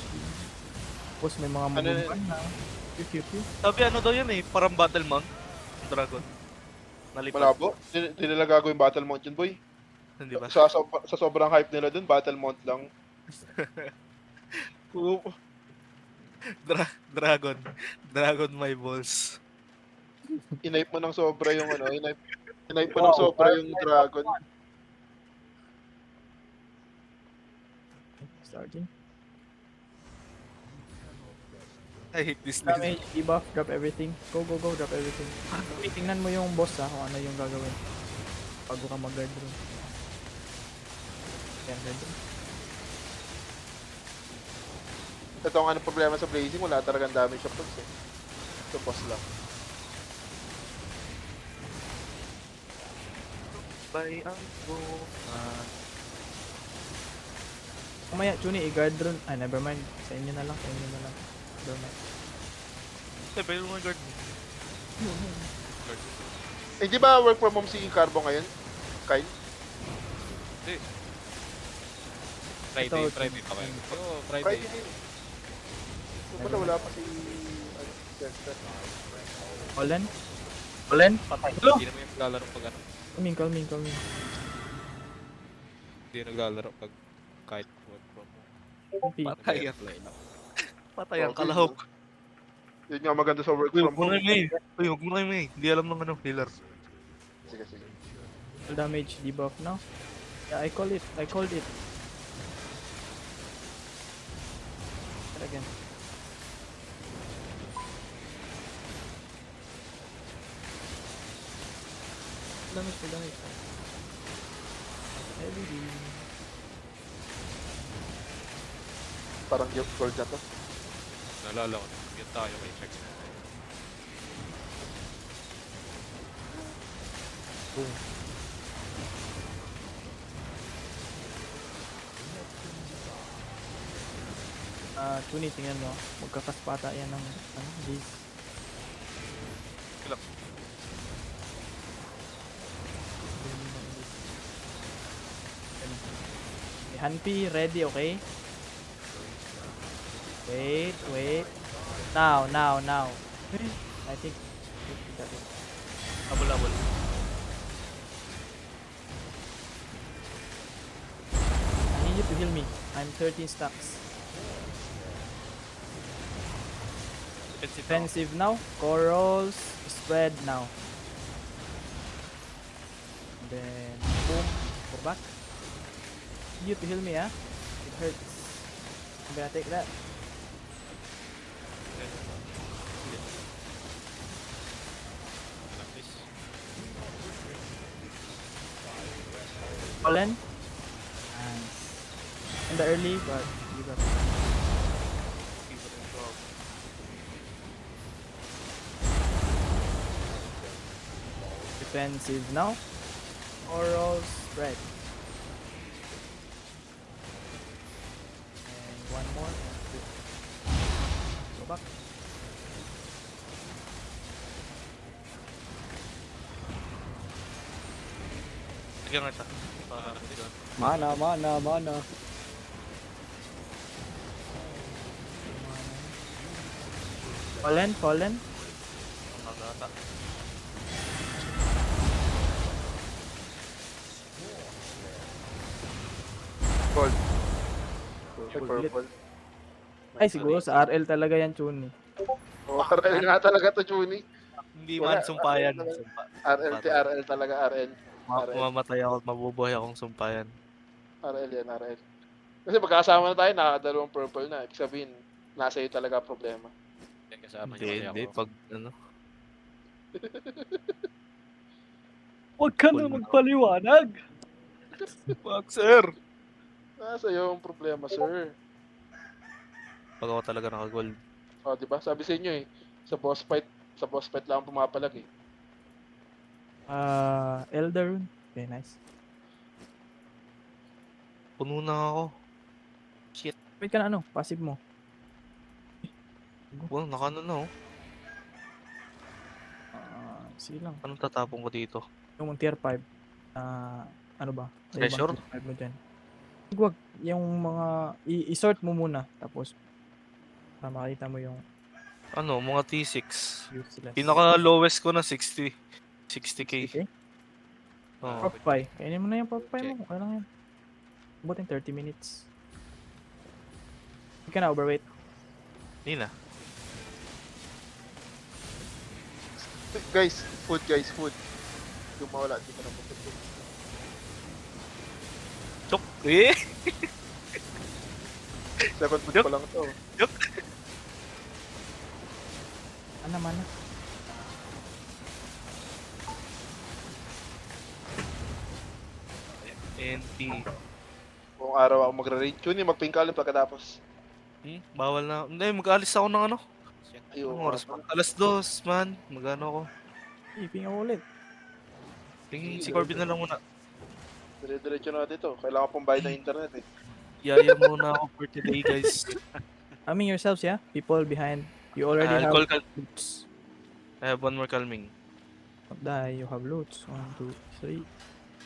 Speaker 1: Tapos may mga
Speaker 2: Ano
Speaker 1: mabumban na. Cute.
Speaker 3: Sabi ano daw yan eh, parang battle mount. Dragon. Nalipat.
Speaker 2: Malabo. Hindi nila gagawin Battle Mount yun, boy.
Speaker 3: Hindi ba?
Speaker 2: Sa sobrang hype nila dun, Battle Mount lang.
Speaker 3: Dragon. Dragon my balls.
Speaker 2: Inaip mo ng sobra yung ano, inaip mo ng sobra yung Dragon.
Speaker 1: Starting.
Speaker 3: I hate this list.
Speaker 1: Damage, debuff, drop everything. Go, go, go, drop everything. Tingnan mo yung boss kung ano yung gagawin. Bago ka mag-guard room. Yan, guard room.
Speaker 2: Ito ang ano problema sa Blazing, wala talagang damage sa pulse eh. Ito boss lang.
Speaker 3: By ang
Speaker 1: Kumaya, Chuni, i-guard room. Ah, never mind. Sa inyo na lang, sa inyo na lang. Never mind.
Speaker 3: pero mga guard mo.
Speaker 2: Eh, di ba work from home si Carbo ngayon? Kyle?
Speaker 4: Friday,
Speaker 1: Ito,
Speaker 4: Friday pa kayo. Oo,
Speaker 2: Friday
Speaker 4: Friday.
Speaker 2: din. Wala, wala pa si... Chester.
Speaker 1: Olen? Olen? Patay. Hello?
Speaker 4: Hindi naman yung naglalaro pag ano.
Speaker 1: Calming.
Speaker 4: Hindi naglalaro pag kahit work from home.
Speaker 3: Patay yan.
Speaker 4: Nag-apply lang.
Speaker 3: Patay ang
Speaker 2: Okay.
Speaker 3: kalahok.
Speaker 2: Yun nga maganda sa work
Speaker 3: Uy,
Speaker 2: from
Speaker 3: huwag mo na
Speaker 2: home.
Speaker 3: yung May. Uy, huwag mo na yung May. Hindi alam ng ano, healer.
Speaker 2: Sige, sige.
Speaker 1: Full damage, debuff now. Yeah, I called it. Try again. Full damage. Heavy D.
Speaker 2: Parang gold na to.
Speaker 4: Naalala ko, yun tayo kay Chex.
Speaker 1: Chuni, tingnan mo. Magkakaspata yan ng base.
Speaker 3: Kilap.
Speaker 1: Okay, Hanpi, ready, okay? Wait. Now. I think. Got it.
Speaker 3: Abol-abol.
Speaker 1: I need you to heal me. I'm 13 stacks. Defensive now. Corals spread now. And then boom. Go back. Need you to heal me, ah. It hurts. I'm gonna take that. Fallen. Nice. In the early, but you got it. Defensive now. Oral spread. And one more. Go back.
Speaker 3: Sige nga ito.
Speaker 5: Mana.
Speaker 1: Fallen.
Speaker 3: Nagata.
Speaker 2: Gold. Ay,
Speaker 1: Gold.
Speaker 2: purple.
Speaker 1: Ay, siguro sa RL talaga yan, Chuni.
Speaker 2: Oh, RL nga talaga to, Juni.
Speaker 3: Hindi
Speaker 2: Wala,
Speaker 3: man sumpayan.
Speaker 2: RL
Speaker 3: Sumpa.
Speaker 2: RL talaga, RL. RL.
Speaker 3: Mamatay ako at mabubuhay akong sumpayan.
Speaker 2: RL yan, RL. Kasi magkasama na tayo, nakakadalawang purple na. Ibig sabihin, nasa iyo talaga problema.
Speaker 4: Yan kasama niyo
Speaker 3: Hindi,
Speaker 4: kasi ako.
Speaker 3: pag ano.
Speaker 5: Huwag ka na magpaliwanag!
Speaker 3: Wag, sir!
Speaker 2: Nasa iyo ang problema, sir.
Speaker 3: Pag ako talaga naka-gold.
Speaker 2: O, di ba? Sabi sa inyo eh, sa boss fight lang pumapalag eh.
Speaker 1: Elder Rune. Okay, nice.
Speaker 3: Puno na ako.
Speaker 1: Wait ka na ano, passive mo.
Speaker 3: Well, nakano na oh.
Speaker 1: Sige lang.
Speaker 3: Anong tatapon ko dito?
Speaker 1: Yung tier 5. Ano ba? Sa ibang
Speaker 3: Treasure?
Speaker 1: tier 5 mo dyan. Huwag. Yung mga, i-sort mo muna. Tapos, para makita mo yung
Speaker 3: Ano, mga T6.
Speaker 1: useless.
Speaker 3: Pinaka-lowest ko na 60. 60k.
Speaker 1: Okay?
Speaker 3: Oo.
Speaker 1: Pop pie. Kainin mo na yung pop pie mo. Okay lang yan. Abutin 30 minutes. Hindi ka na overweight.
Speaker 3: Hindi na.
Speaker 2: Guys, food. Yung mawala, di ko na pupunta.
Speaker 3: Chok! Eh!
Speaker 2: Second food
Speaker 3: Yup.
Speaker 2: pa lang to.
Speaker 1: Mana.
Speaker 3: NT.
Speaker 2: Buong araw ako magre-raid. Chuni, mag-pink ka ulit pagkatapos.
Speaker 3: Bawal na. Hindi, mag-alis ako ng ano.
Speaker 4: Shit.
Speaker 2: Ayun.
Speaker 3: Anong oras pa? Alas 2, man. Magano ako.
Speaker 1: Iping ako ulit.
Speaker 3: Tingin, si Corbin na lang muna.
Speaker 2: Dire-diretso na dito. Kailangan pong bayad ng internet eh.
Speaker 3: Yaya muna ako for today, guys.
Speaker 1: Calming yourselves, yeah? People behind. You already have
Speaker 3: Alcohol
Speaker 1: loots.
Speaker 3: I have one more calming.
Speaker 1: Don't die, you have loots. 1, 2, 3,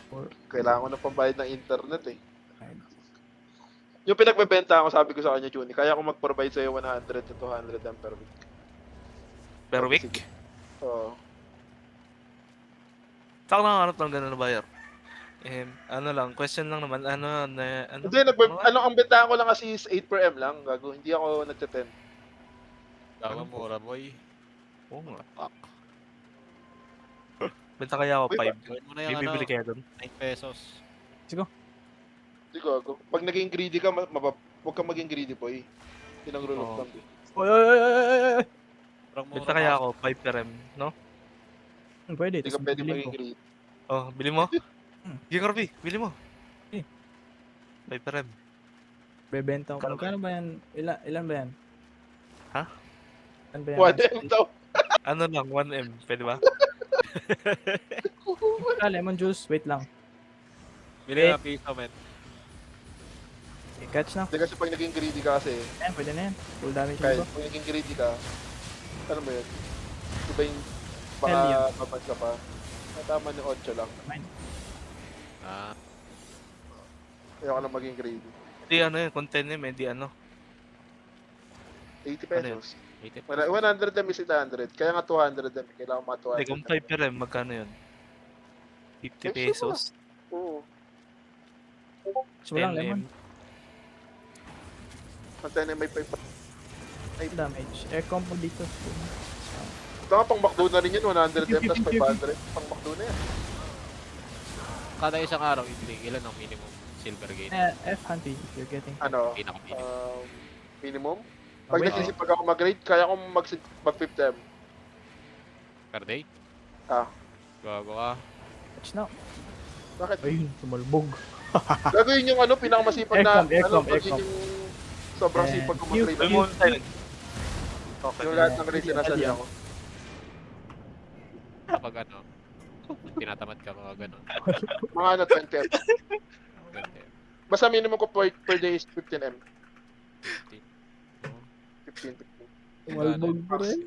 Speaker 1: 4,
Speaker 2: Kailangan ko na pambayad ng internet eh.
Speaker 1: 5.
Speaker 2: Yung pinagbebenta ako, sabi ko sa kanya, Chuni, kaya ko mag-provide sa'yo 100 to 200 M per week.
Speaker 3: Per
Speaker 2: Okay,
Speaker 3: week?
Speaker 2: sige. Oo.
Speaker 3: Saan ka nakahanap ng ganun na buyer? Ano lang, question lang naman, ano.
Speaker 2: Hindi, ang bentahan ko lang kasi is 8 per M lang, gago. Hindi ako nagte-10.
Speaker 4: Gawa mura, boy.
Speaker 3: Oo nga.
Speaker 4: Fuck.
Speaker 3: Benta kaya ako
Speaker 2: Uy,
Speaker 3: 5.
Speaker 4: Gawin mo na yung
Speaker 3: Bibili kaya doon?
Speaker 4: 9 pesos.
Speaker 2: Hindi gago. Pag naging greedy ka, huwag kang maging greedy, boy. Yun ang rule of
Speaker 3: Oo.
Speaker 2: thumb eh.
Speaker 1: Oy, oy, oy, oy, oy, oy, oy.
Speaker 4: Sobrang mura.
Speaker 3: Benta kaya ako 5 per M, no?
Speaker 1: Pwede,
Speaker 2: Hindi ka
Speaker 1: tapos
Speaker 2: pwede
Speaker 1: bibilin
Speaker 2: maging
Speaker 1: ko.
Speaker 2: greedy.
Speaker 3: Oh, bili mo?
Speaker 1: Hmm.
Speaker 3: Sige, Corby, bili mo.
Speaker 1: Eh.
Speaker 3: 5 per M.
Speaker 1: Bebenta ko.
Speaker 3: Kano ba?
Speaker 1: Magkano ba yan? Ilan ba yan?
Speaker 3: Ha?
Speaker 1: Ilan ba yan?
Speaker 2: 1 M daw.
Speaker 3: Ano lang, 1M, pwede ba?
Speaker 1: Lemon juice, wait lang.
Speaker 4: Bili
Speaker 1: Eh.
Speaker 4: na piso, men.
Speaker 1: Okay, catch na.
Speaker 2: Hindi kasi pag naging greedy ka kasi,
Speaker 1: Ayan, pwede na yan. Full damage
Speaker 2: kahit
Speaker 1: mo.
Speaker 2: pag naging greedy ka, ano ba yun? Diba yung baka
Speaker 1: Hell yeah.
Speaker 2: babad ka pa? Tama ni 8 lang.
Speaker 4: Ah,
Speaker 2: Ayoko lang maging greedy.
Speaker 3: Hindi ano yun, content yun, hindi ano.
Speaker 2: 80
Speaker 3: Ano yun?
Speaker 2: pesos.
Speaker 4: 80
Speaker 2: 100 M is 800. Kaya nga 200 M. Kailangan mga 200
Speaker 3: Hindi, kung 5 per M, magkano yun? 50
Speaker 2: Pesos
Speaker 3: pesos.
Speaker 2: Oo.
Speaker 1: So, walang
Speaker 3: 10M.
Speaker 1: lemon.
Speaker 2: Pantay na may 5.
Speaker 1: Full damage. Air combo dito.
Speaker 2: Ito nga, pang McDo na rin yun. 100 M plus 500. Pang McDo na yan.
Speaker 4: Kada isang araw, ilan ang minimum silver gain?
Speaker 1: F hunty if you're getting.
Speaker 2: Ano?
Speaker 4: Pinaka-minimum.
Speaker 2: Minimum? Pag
Speaker 1: Wait,
Speaker 2: nagsisipag ako mag-grade, kaya ko mag 50 M.
Speaker 4: Per day?
Speaker 2: Ah.
Speaker 4: Gago ka.
Speaker 1: Catch na.
Speaker 2: Bakit?
Speaker 1: Ayun, sumalbog.
Speaker 2: Gagawin yung ano, pinakamasipag na,
Speaker 1: Aircom,
Speaker 2: pag yun
Speaker 1: aircom.
Speaker 2: yung sobrang
Speaker 1: Eh,
Speaker 2: sipag ko
Speaker 1: you-
Speaker 2: mag-grade.
Speaker 3: Lemon time. Okay.
Speaker 2: Yung lahat ng grade sinasali ako.
Speaker 4: Kapag ano, tinatamad ka mga ganun.
Speaker 2: Mga ano, 20 M.
Speaker 4: Ganda.
Speaker 2: Basta minimum ko per day is 15 M. 15.
Speaker 1: Sumalbog pa rin.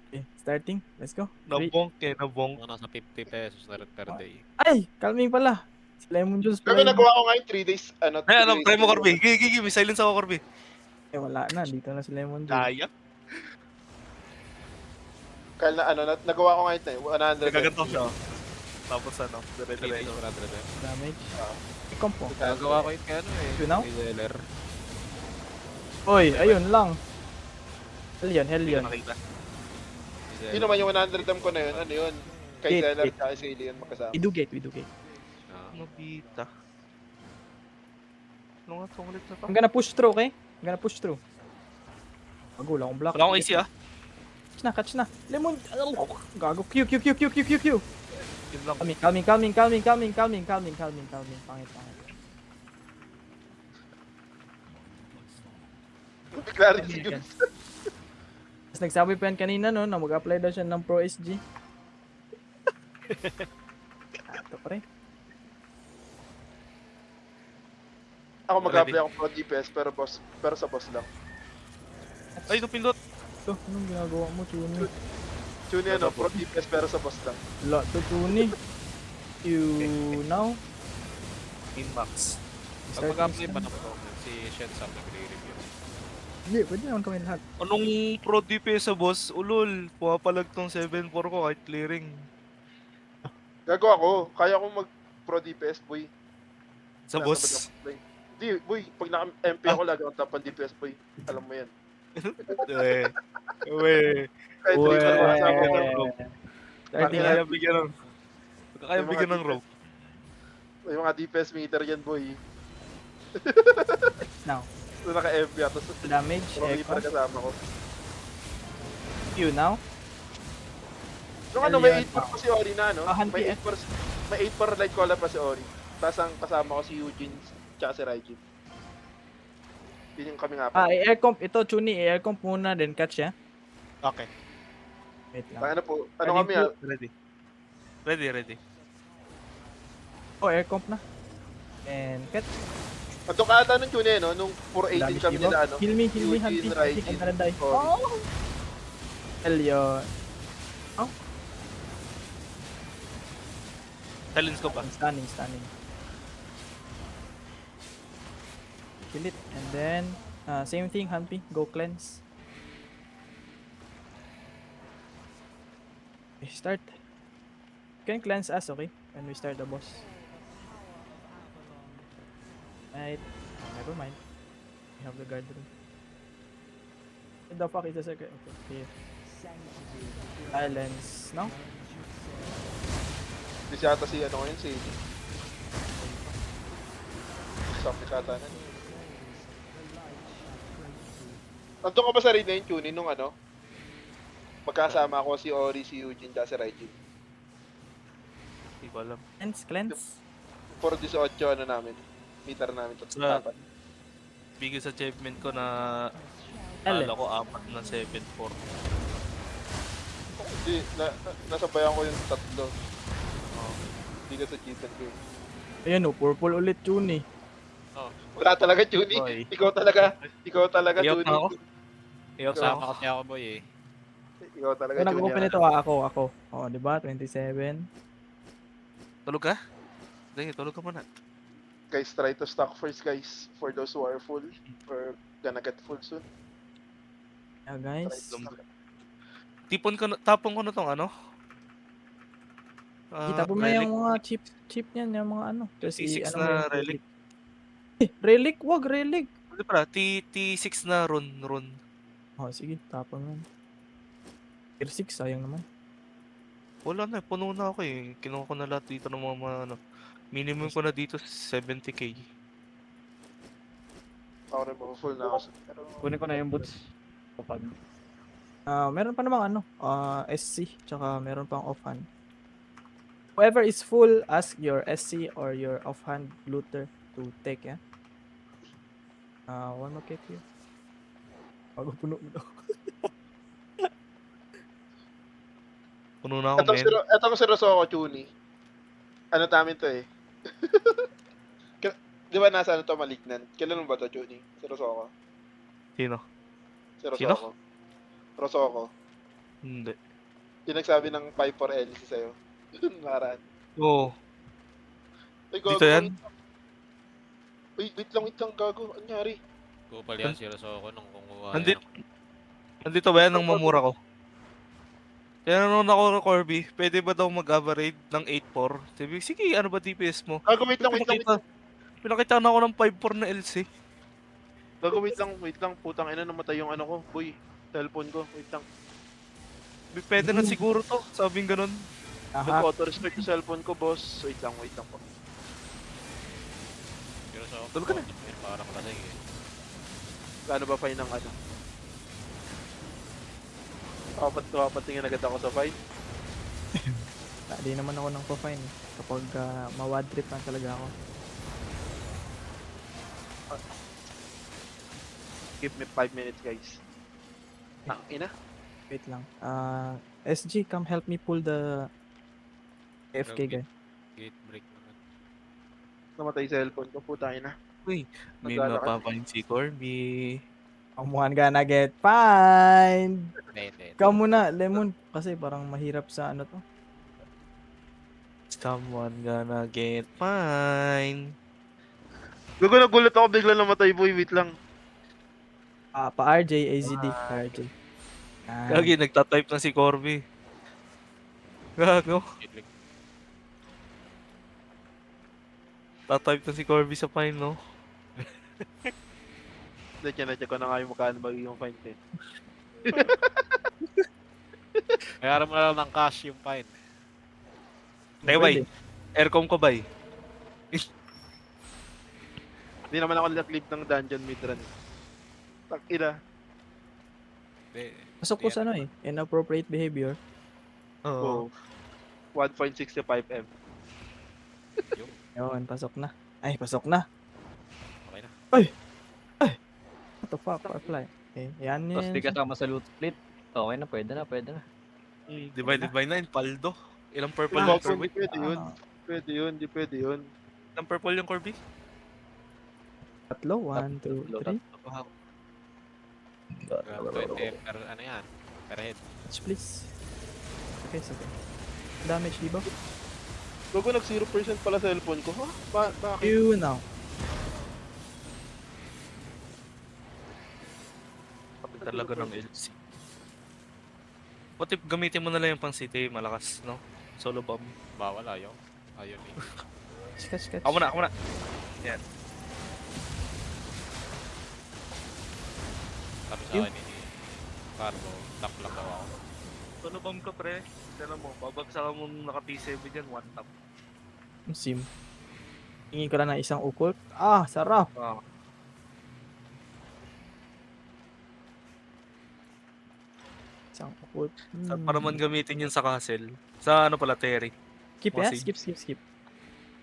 Speaker 1: Okay, starting. Let's go.
Speaker 3: Nabonk eh, nabonk.
Speaker 4: Mga nasa 50 pesos na rin per day.
Speaker 1: Ay! Calming pala. Si lemon juice
Speaker 2: Pero
Speaker 1: pala.
Speaker 2: nagawa ko ngayon 3 days, ano,
Speaker 3: Ay, ano,
Speaker 2: 3
Speaker 3: try mo,
Speaker 2: days.
Speaker 3: Corby. Gigi, may silence ako, Corby.
Speaker 1: Eh, wala na. Dito na si lemon juice.
Speaker 3: Kaya?
Speaker 2: Kaya na, ano, nagawa ko ngayon na 100
Speaker 3: Nagagantok siya. oh. Tapos ano,
Speaker 4: 3 days,
Speaker 3: dire-diretso.
Speaker 4: 100 eh.
Speaker 1: Damage. I-compo.
Speaker 4: Nagawa ko yun kaya ano eh.
Speaker 1: You know?
Speaker 4: Reseller.
Speaker 1: Oy, ayun lang. Hell yun, hell
Speaker 3: Hindi
Speaker 1: yun.
Speaker 3: ko nakita.
Speaker 2: Yun naman yung 100 M ko na yun, ano yun? Kay
Speaker 1: Gate,
Speaker 2: Zeller
Speaker 1: gate.
Speaker 2: at si Alien magkasama.
Speaker 1: We do gate.
Speaker 4: Ah.
Speaker 3: Nobita. Ano nga itong ulit na to?
Speaker 1: I'm gonna push through, okay? I'm gonna push through. Wala akong block.
Speaker 3: Wala akong AC ah.
Speaker 1: Catch na. Lemon. Gago. Q.
Speaker 3: Yun lang.
Speaker 1: Calming. Pangit.
Speaker 2: Bigla rin si Jules.
Speaker 1: Tapos nagsabi pa yan kanina, no, na mag-apply daw siya ng Pro SG. Ito pa rin.
Speaker 2: Ako mag-apply ako pro DPS pero sa boss lang.
Speaker 3: Ay, ito pindot.
Speaker 1: Ito, anong ginagawa mo, Tuni?
Speaker 2: Tune ano, pro DPS pero sa boss lang.
Speaker 1: Wala to, Tuni. You now?
Speaker 3: Inmax.
Speaker 4: Pag mag-apply pa ng promo, si Shensam nagre-review.
Speaker 1: Hindi, pwede naman kami lahat.
Speaker 3: Anong pro DPS sa boss? Ulol, pumapalag tong 7-4 ko kahit clearing.
Speaker 2: Gagawa ko, kaya ko mag pro DPS boy.
Speaker 3: Sa
Speaker 2: Kaya
Speaker 3: boss?
Speaker 2: sabad ako play. Hindi, boy, pag naka-MP ako lagi ang top ng DPS boy. Alam mo yan.
Speaker 3: Uwe.
Speaker 2: Kahit
Speaker 1: Uwe.
Speaker 2: Rico ko kasama ko.
Speaker 1: Starting
Speaker 2: Kaya-
Speaker 3: Kaya bigyan ng... Kaya
Speaker 2: Yung mga
Speaker 3: bigyan ng
Speaker 2: DPS.
Speaker 3: rope.
Speaker 2: May mga DPS meter yan boy.
Speaker 1: now.
Speaker 2: So naka-MP ako, tapos
Speaker 1: Damage,
Speaker 2: pro
Speaker 1: echo.
Speaker 2: meter kasama ko.
Speaker 1: You now?
Speaker 2: Nung ano, may 8 pa si Ori na, no?
Speaker 1: Hanpi
Speaker 2: May 8 par light collar pa si Ori. Tapos ang kasama ko si Eugene tsaka si Raijin. Yun yung kami nga pa.
Speaker 1: Air comp. Ito, Chuni. Air comp muna din. Catch, ya?
Speaker 4: Okay.
Speaker 1: Wait lang.
Speaker 2: Ano po? Ano
Speaker 1: Ready
Speaker 2: kami
Speaker 1: po.
Speaker 3: Ready. Ready.
Speaker 1: Oh, air comp na. And catch.
Speaker 2: Ato ka ata nung June, no? Nung 418 kami nila, ano?
Speaker 1: Heal me,
Speaker 2: Eugene,
Speaker 1: Hanpi.
Speaker 2: Raijin,
Speaker 1: I'm gonna die.
Speaker 2: Ori.
Speaker 1: Oh! Hell yun.
Speaker 3: Silence ko pa.
Speaker 1: Stunning. Kill it. And then, same thing, Hanpi. Go cleanse. Okay, start. You can cleanse us, okay? When we start the boss. Right. Never mind. We have the guard room. What the fuck is the secret? Okay, here. Silence. No?
Speaker 2: Hindi siya ata si ano ngayon, si Something kata na. Nandun ka ba sa raid na yung tuning nung ano? Magkasama ako si Ori, si Eugene, tsaka si Raijin.
Speaker 3: Hindi ko alam.
Speaker 1: Cleanse.
Speaker 2: 4-18 ano namin. Meter namin.
Speaker 3: Sa- Biggest achievement ko na
Speaker 1: Alin?
Speaker 3: kala ko 4 na 7-4.
Speaker 2: Hindi, nasabayan ko yung tatlo. Hindi ka sa achievement ko.
Speaker 1: Ayan o, purple ulit Chuni.
Speaker 2: Wala talaga, Juni.
Speaker 3: Boy.
Speaker 2: Ikaw talaga,
Speaker 3: Iyok
Speaker 2: Juni.
Speaker 3: na ako. Iyok na ako.
Speaker 4: Sama kasi ako, boy eh.
Speaker 2: Ikaw talaga,
Speaker 1: Kung
Speaker 2: Juni.
Speaker 1: nag-open ito, ako. Oh, di ba? 27.
Speaker 3: Tulog ka? Sige, tulog ka muna.
Speaker 2: Guys, try to stock first, guys. For those who are full. Or gonna get full soon.
Speaker 1: Yeah,
Speaker 2: Try
Speaker 1: guys.
Speaker 2: to stock.
Speaker 3: Tapon ko na tong ano?
Speaker 1: Kita po mo
Speaker 3: relic.
Speaker 1: yung mga chip niyan, yung mga ano. Kasi
Speaker 3: T6
Speaker 1: ano
Speaker 3: na
Speaker 1: mo yung
Speaker 3: relic.
Speaker 1: Relic? Wag relic.
Speaker 3: Hindi pala, T6 na run.
Speaker 1: Oh, sige, tapon mo. Tier 6, sayang naman.
Speaker 3: Wala na, puno na ako eh. Kinuha ko na lahat dito ng mga ano. Minimum ko na dito 70k.
Speaker 2: Ako rin mga full na ako. Pero,
Speaker 5: Kunin ko na yung boots. Kapag.
Speaker 1: Meron pa namang ano, SC, tsaka meron pang offhand. Whoever is full, ask your SC or your offhand looter to take, yeah? One more cake here. Bago puno mo daw.
Speaker 3: Puno na ako, men.
Speaker 2: etong si Rosoko, Juni. Ano namin to eh. Di ba nasa ano to, Malignant? Kailan mo ba to, Juni? Si Rosoko.
Speaker 3: Sino?
Speaker 2: Si Rosoko.
Speaker 3: Sino?
Speaker 2: Rosoko.
Speaker 3: Hindi.
Speaker 2: Yung nagsabi ng 5-4 LC sa'yo. Nakaraan.
Speaker 3: Oo.
Speaker 2: Ay,
Speaker 3: Dito yan?
Speaker 2: Wait lang, gago. Anyari?
Speaker 4: Kupal yan si Rosoko nung kumuha
Speaker 3: Nandito ba yan ng mamura ko? Tinanong ako Corby, pwede ba daw mag-average ng 8-4? Sabi, sige, ano ba DPS mo?
Speaker 2: Gago, wait lang.
Speaker 3: Pinakita na ako ng 5-4 na LC.
Speaker 2: Gago, wait lang. Putang ina, namatay yung ano ko. Boy, cellphone ko. Wait lang.
Speaker 3: Pwede na siguro to, sabing ganun.
Speaker 1: Aha.
Speaker 2: Nag-auto-restart yung cellphone ko, boss. Wait lang po.
Speaker 4: Si Rosoko.
Speaker 3: Tulog ka na.
Speaker 4: Parang lasing eh.
Speaker 2: Gaano ba fine ng ano? Patingin agad ako sa fine.
Speaker 1: Di naman ako ng pa-fine kapag ma-wad trip lang talaga ako.
Speaker 2: Give me 5 minutes, guys. Ina.
Speaker 1: Wait lang. SG, come help me pull the AFK guy.
Speaker 4: Gate break naman.
Speaker 2: Namatay yung cellphone ko. Putang ina.
Speaker 3: Uy, may
Speaker 2: Naglalakad.
Speaker 3: mapapain si Corby.
Speaker 1: Someone gonna get fined!
Speaker 4: Hindi.
Speaker 1: Ikaw muna, Lemon. Kasi parang mahirap sa ano to.
Speaker 3: Someone gonna get fine.
Speaker 2: Gago, nagulat ako. Bigla namatay, boy. Wait lang.
Speaker 1: Pa-RJ, AZD. Pa-RJ.
Speaker 3: Gagi, nagtatype na si Corby. Gago.
Speaker 4: Gate break.
Speaker 3: Tatype na si Corby sa fine, no?
Speaker 2: Check ko na nga yung magkano magiging fine din.
Speaker 4: Kaya mo na lang ng cash yung fine.
Speaker 3: Teka, bay. Aircom ko, bay.
Speaker 2: Hindi naman ako nag-leave ng dungeon mid-run. Tak ina.
Speaker 4: Hindi.
Speaker 1: Pasok ko sa ano eh. Inappropriate behavior.
Speaker 3: Oo.
Speaker 2: Oh. 1.65 M.
Speaker 1: Yun, pasok na. Ay, pasok na.
Speaker 4: Okay na.
Speaker 1: What the fuck, Firefly? Okay, yan
Speaker 5: Tapos
Speaker 1: yun.
Speaker 5: di kasama sa loot split. Okay na, pwede na, pwede na.
Speaker 3: Divided by 9, paldo. Ilang purple
Speaker 2: Yung
Speaker 3: yung
Speaker 2: Goku, hindi
Speaker 3: Corby?
Speaker 2: pwede yun.
Speaker 1: Ah,
Speaker 2: Pwede yun, hindi pwede yun.
Speaker 3: Ilang purple yung Corby?
Speaker 1: tatlo, 1, 2, 3.
Speaker 3: Wow.
Speaker 4: 20 per ano yan? Per head.
Speaker 1: Please. Okay, okay. Damage, di ba?
Speaker 2: Gogo, nag 0% pala sa cellphone ko. Ha? Bakit?
Speaker 1: You now.
Speaker 3: Kapit talaga ng LC. What if gamitin mo na lang yung pang city, malakas, no? Solo bomb.
Speaker 4: Bawal ayaw. Ayaw ni.
Speaker 1: Catch.
Speaker 3: Ako na.
Speaker 4: Sabi sa akin ni Carlo, tap lang daw ako.
Speaker 3: Solo bomb ka, pre. Tignan mo, babagsakan mo nung naka P7 dyan, one tap.
Speaker 1: Sim. Hingi ka lang ng isang occult. Ah, sarap.
Speaker 3: Ah.
Speaker 1: Isang occult.
Speaker 3: Para man gamitin yun sa castle. Sa ano pala, Terry.
Speaker 1: Skip
Speaker 3: Mga
Speaker 1: ya?
Speaker 3: siege.
Speaker 1: Skip.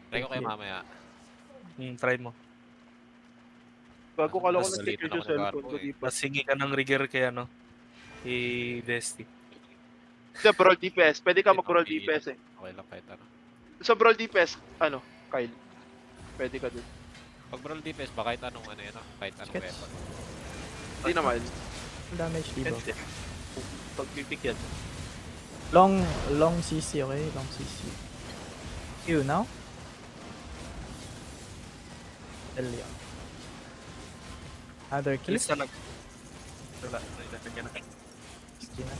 Speaker 4: Try ko kayo mamaya.
Speaker 3: Try mo.
Speaker 2: Bago ka lang ako
Speaker 4: Mas
Speaker 2: nag-secure
Speaker 4: nalitan
Speaker 2: yung
Speaker 4: ako ng
Speaker 2: cellphone
Speaker 4: Garbo
Speaker 2: ko
Speaker 4: eh.
Speaker 2: di pa.
Speaker 3: Tapos hingi ka ng rigger kay ano, kay Desti.
Speaker 2: Sa Brawl DPS, pwede ka mag-Brawl DPS eh.
Speaker 4: Okay lang kahit ano.
Speaker 2: Sa Brawl DPS, ano, Kyle? Pwede ka dun.
Speaker 4: Pag Brawl DPS ba kahit anong ano yan ah? Kahit anong
Speaker 1: Sketch.
Speaker 4: weapon.
Speaker 2: Hindi naman.
Speaker 1: Damage, di ba?
Speaker 3: Hindi. Pagpipik yan.
Speaker 1: Long CC, okay? Long CC. You now? Elia. Other keys?
Speaker 3: Alis na nag... Wala, nailasan niya na.
Speaker 1: Sige na.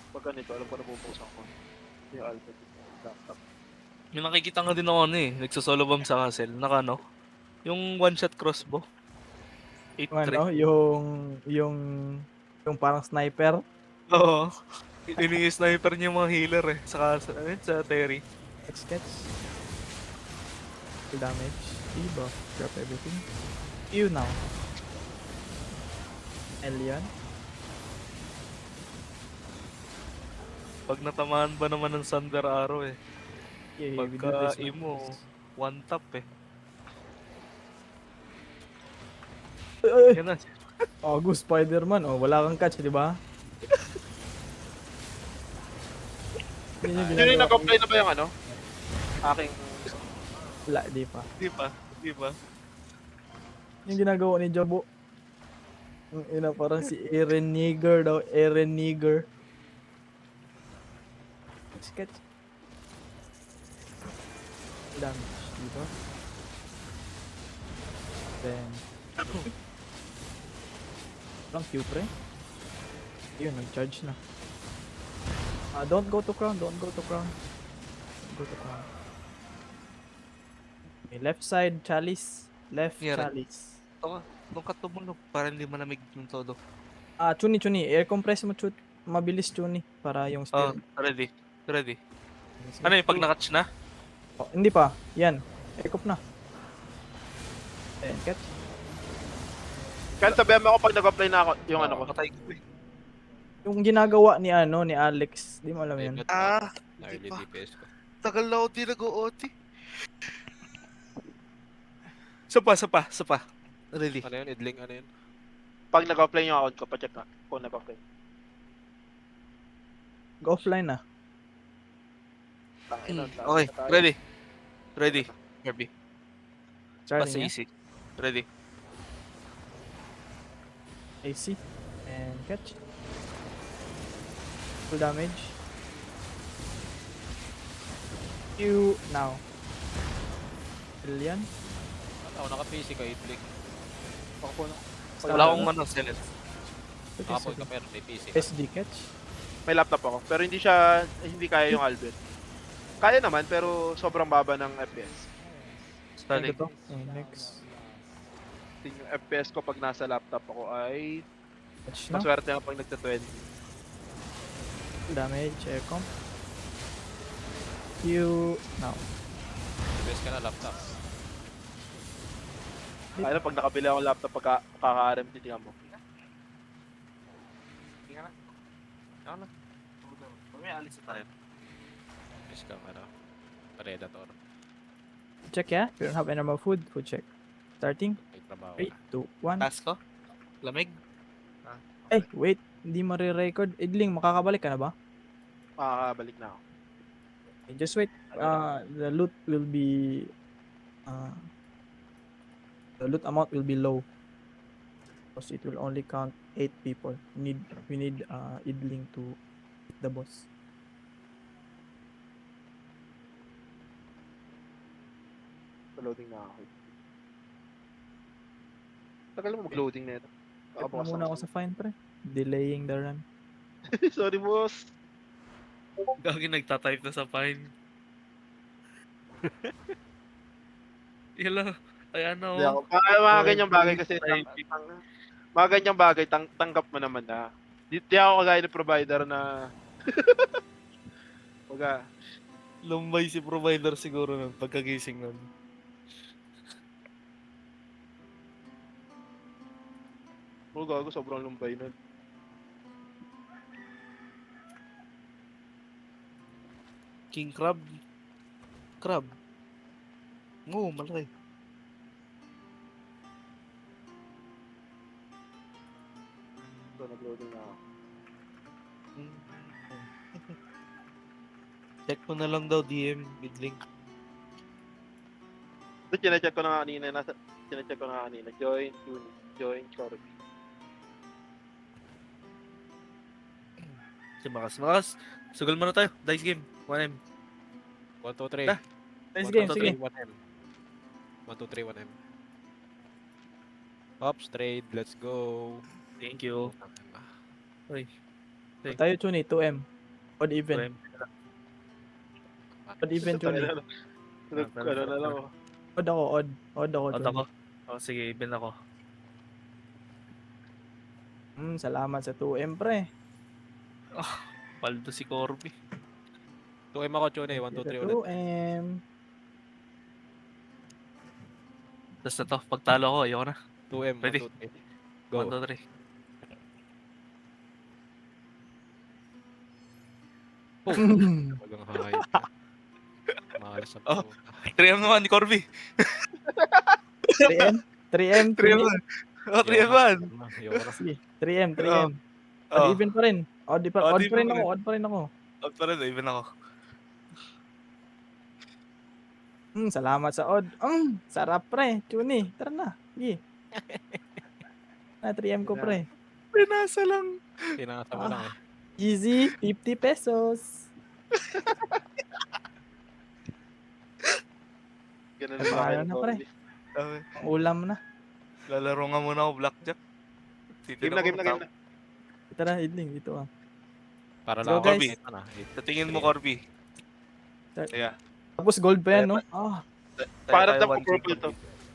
Speaker 2: Pag ganito, alam ko na bubuksan ko. Yung Alpha laptop.
Speaker 3: Yung nakikita nga din ako ano eh, nagsosolo bomb sa castle. Naka ano? Yung one shot crossbow. 8-3.
Speaker 1: Ano, yung parang sniper.
Speaker 3: Oo. Ini-sniper niya yung mga healer eh. Sa Terry.
Speaker 1: Sketch. Full damage. Debuff. Drop everything. You now. Elian.
Speaker 3: Pag natamaan ba naman ng Thunder Arrow eh.
Speaker 1: Yeah,
Speaker 3: Pagka imo, one tap eh.
Speaker 1: Ay!
Speaker 3: Yan na.
Speaker 1: August Spider-Man. Oh, wala kang catch, di ba? Yun yung
Speaker 2: Yun yung
Speaker 1: ginagawa.
Speaker 2: nag-apply na ba yung ano? Aking...
Speaker 1: Wala, di pa.
Speaker 3: Di ba?
Speaker 1: Yung ginagawa ni Jabo. Ang ina, parang si Eren Yeager daw. Eren Yeager. Sketch. Damage, di ba? Then... Parang Q pre. Yun, nag-charge na. Don't go to crown. Don't go to crown. Okay, left side, chalice. Left
Speaker 3: Yan.
Speaker 1: chalice.
Speaker 3: Ito ka. Nung katumunog, para hindi malamig yung todo.
Speaker 1: Chuni. Air compress mo, mabilis chuni. Para yung
Speaker 3: Oh,
Speaker 1: speed.
Speaker 3: ready. Ano yung pag nakatch na?
Speaker 1: Oh, hindi pa. Yan. Air comp na. Ayan, catch.
Speaker 2: Kaya sabihan mo ako pag nag-apply na ako, yung ano ko.
Speaker 3: Patay ko eh.
Speaker 1: Yung ginagawa ni Alex. Di mo alam yun.
Speaker 4: Early DPS ko.
Speaker 3: Tagal na ako di nag-OT. Sapa. Really.
Speaker 4: Ano yun? Idling ano yun?
Speaker 2: Pag nag-apply yung account ko, pacheck ka kung nag-apply.
Speaker 1: Go offline na.
Speaker 3: Okay, ready. Kirby. Basta
Speaker 1: Starting
Speaker 3: easy. Ready.
Speaker 1: AC. And catch. Full damage. You now. Billion.
Speaker 4: Ako naka-PC ka, idling.
Speaker 2: Ako na.
Speaker 3: Wala akong ano, silence.
Speaker 4: Nakapoy ka pero may PC ka.
Speaker 1: SD catch.
Speaker 2: May laptop ako. Pero hindi kaya yung Albert. Kaya naman, pero sobrang baba ng FPS.
Speaker 3: Static.
Speaker 1: Ito. Okay, next.
Speaker 2: Yung FPS ko pag nasa laptop ako ay
Speaker 1: Catch na.
Speaker 2: maswerte nga pag nagta-20.
Speaker 1: Full damage. Air comp. You now.
Speaker 4: DPS ka na laptop.
Speaker 2: Kaya na pag nakabili akong laptop pagka kaka-RM, titingnan mo.
Speaker 3: Tingnan na. Ako na. Mamaya alis na tayo.
Speaker 4: Miss kang ano. Predator.
Speaker 1: Check ya. If you don't have any more food check. Starting.
Speaker 4: May trabaho
Speaker 1: 3,
Speaker 4: na.
Speaker 1: 2, 1.
Speaker 3: Task ko? Lamig?
Speaker 1: Eh, wait. Hindi re-record. Idling, makakabalik ka na ba?
Speaker 2: Makakabalik na ako.
Speaker 1: Okay, just wait. The loot will be... the loot amount will be low. Because it will only count 8 people. We need Idling to hit the boss.
Speaker 2: Loading na ako. Tagal mo mag-loading na ito.
Speaker 1: Check muna ako sa fine, pre. Delaying the run.
Speaker 2: Sorry, boss.
Speaker 3: Gagi nagtatype na sa Pine. Yala. Ay ano.
Speaker 2: Hindi ako. Mga ganyang bagay kasi mga ganyang bagay tanggap mo naman na. Di ako kagaya ng provider na Baga,
Speaker 3: Lumbay si provider siguro nun pagkagising nun.
Speaker 2: gago sobrang lumbay nun.
Speaker 3: King crab. Crab. Oo, malaki.
Speaker 2: So, nag-loading na ako.
Speaker 3: Check mo na lang daw DM Bidling.
Speaker 2: Ito, chinecheck ko na nga kanina. Chinecheck ko na nga kanina. Join Corby.
Speaker 3: Si Makas. Sugal muna tayo. Dice game. 1M.
Speaker 4: 1, 2, 3.
Speaker 3: Dah.
Speaker 1: Nice game, sige.
Speaker 4: 1M. 1, 2, 3, 1M. Hops, trade, let's go.
Speaker 3: Thank you. Uy.
Speaker 1: Tayo, Chuni, 2M. Odd even.
Speaker 3: 2M.
Speaker 1: Odd even, Chuni.
Speaker 2: Ano na lang ako.
Speaker 1: Odd ako, odd. Odd ako,
Speaker 3: Out
Speaker 1: Chuni.
Speaker 3: ako. Oh, sige, even ako.
Speaker 1: Salamat sa 2M, pre.
Speaker 3: Paldo si Corby.
Speaker 4: 2M ako, Chune. 1, 2, 3 ulit.
Speaker 1: 2M.
Speaker 3: Tapos na to. Pagtalo ko, ayoko na.
Speaker 4: 2M, 1,
Speaker 3: Ready?
Speaker 4: 2, 3. Go.
Speaker 3: 1, 2, 3.
Speaker 4: Walang hayop ka. Mahalas ang
Speaker 3: Oh.
Speaker 4: puta.
Speaker 3: 3M naman ni Corby.
Speaker 1: 3M? 3M,
Speaker 3: 3M
Speaker 1: Chuni.
Speaker 3: naman. Oh, 3M naman.
Speaker 4: Ayoko na.
Speaker 1: Sige, 3M, 3M. Odd
Speaker 3: Oh,
Speaker 1: even pa rin. Odd pa
Speaker 3: Odd
Speaker 1: rin
Speaker 3: even
Speaker 1: ako,
Speaker 3: pa rin.
Speaker 1: odd pa rin ako.
Speaker 3: out pa rin. Even ako.
Speaker 1: Salamat sa odd. Sarap, pre. Chuni, tara na. Sige. 3M ko, pre.
Speaker 3: Pinasa lang.
Speaker 4: Pinasa mo lang eh.
Speaker 1: Easy, 50 pesos.
Speaker 2: Ganun
Speaker 1: Ano
Speaker 2: sa akin.
Speaker 1: na, pre?
Speaker 3: Sabi,
Speaker 1: Ang ulam na.
Speaker 3: lalaro nga muna ako blackjack.
Speaker 2: Game na.
Speaker 1: Tara, Idling, dito ah.
Speaker 4: Para
Speaker 1: Go,
Speaker 4: lang ako.
Speaker 1: guys.
Speaker 4: Ito na.
Speaker 3: Sa tingin mo, Corby.
Speaker 1: Start.
Speaker 3: Yeah.
Speaker 1: Tapos gold pa yan, no?
Speaker 2: Paramdam ko purple to.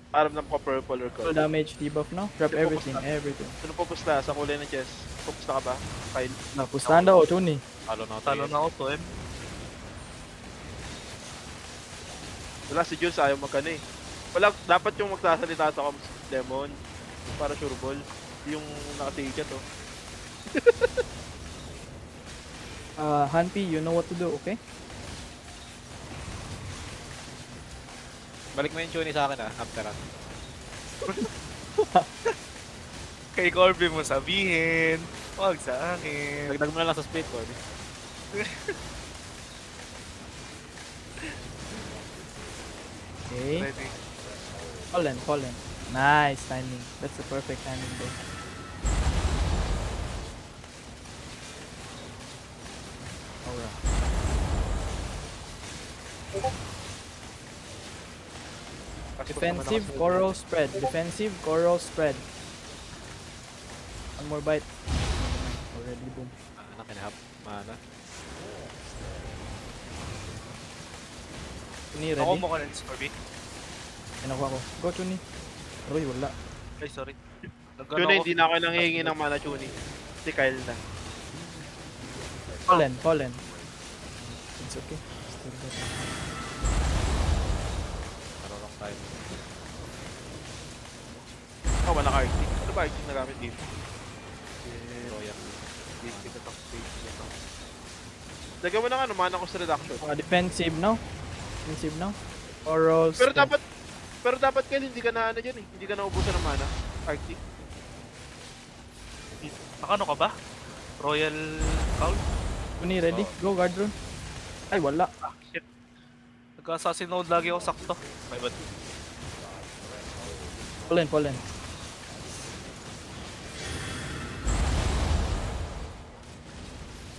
Speaker 2: Paramdam ko purple or
Speaker 1: Full
Speaker 2: gold.
Speaker 1: damage, debuff, no? Drop
Speaker 2: Hindi,
Speaker 1: everything,
Speaker 2: focus
Speaker 1: everything.
Speaker 2: Sino pupusta sa kulay ng chest? Pupusta ka ba? Kyle?
Speaker 1: Napustahan daw, Chuni.
Speaker 4: Talo na ako.
Speaker 3: Talo na ako, 2M.
Speaker 2: Wala si Jules ayaw magkano eh. Wala, dapat yung magsasalita sa comms demon. Para sure ball. Yung nakatiga to.
Speaker 1: Hanpi, you know what to do, okay?
Speaker 4: Balik mo yung Chune sa akin ah. After ah.
Speaker 3: Kay Corby mo sabihin. Huwag sa akin.
Speaker 4: Dagdag mo na lang sa split ko.
Speaker 1: Okay.
Speaker 3: Ready.
Speaker 1: Fallen. Nice timing. That's the perfect timing, bro. Alright. Defensive coral spread. Defensive coral spread. One more bite. Already boom.
Speaker 4: Mana, kinahap. Mana.
Speaker 1: Chuni,
Speaker 3: Ako
Speaker 1: ready?
Speaker 3: mo ko na Corby.
Speaker 1: Pinakuha ko. Go, Chuni. Uy, wala.
Speaker 3: Ay, sorry.
Speaker 2: Chuni, hindi na ako nanghihingi ng mana Chuni. Si Kyle na.
Speaker 1: Fallen. It's okay. Still got it.
Speaker 4: Talo lang tayo.
Speaker 2: Wala ka Arctic. Ano ba Arctic na gamit dito?
Speaker 4: Royak.
Speaker 2: Lagyan mo ng ano, mana cost reduction.
Speaker 1: Mga defensive, no? Defensive, no? Or rolls.
Speaker 2: Pero dapat Kel, hindi ka na ano dyan eh. Hindi ka na ubusan ng mana. Arctic.
Speaker 3: Nakano ka ba? Royal Call?
Speaker 1: Kuni, ready? Go, guard rune. Ay, wala.
Speaker 3: Shit. Nagka-assassin mode lagi ako sakto. May bad.
Speaker 1: Pull in.
Speaker 3: Hindi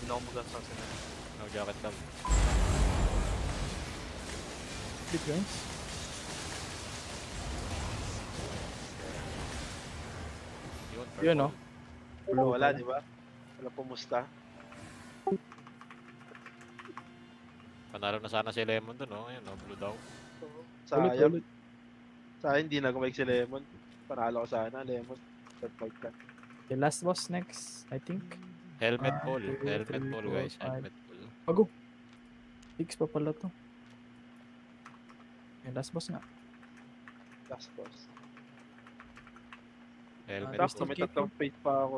Speaker 3: na ako mag-assassin.
Speaker 4: No jacket lang.
Speaker 1: Bit guys.
Speaker 4: Yun,
Speaker 1: Yun, no?
Speaker 2: Wala, di ba? Wala pumusta.
Speaker 4: Panalo na sana si Lemon dun, no? Ayun, no? Blue daw.
Speaker 2: Sayang. Sayang, hindi na gumalik si Lemon. Panalo ko sana, Lemon. Third fight ka.
Speaker 1: The last boss next, I think.
Speaker 4: Helmet pull.
Speaker 1: 2,
Speaker 4: Helmet
Speaker 1: 3,
Speaker 4: pull,
Speaker 1: 4,
Speaker 4: guys.
Speaker 1: 5.
Speaker 4: Helmet pull.
Speaker 1: Bago. 6 pa pala to. Yung last boss nga.
Speaker 2: Last boss.
Speaker 4: Helmet
Speaker 2: Tapos
Speaker 1: Crystal
Speaker 2: may
Speaker 1: Cake
Speaker 2: tatlong fate pa ako.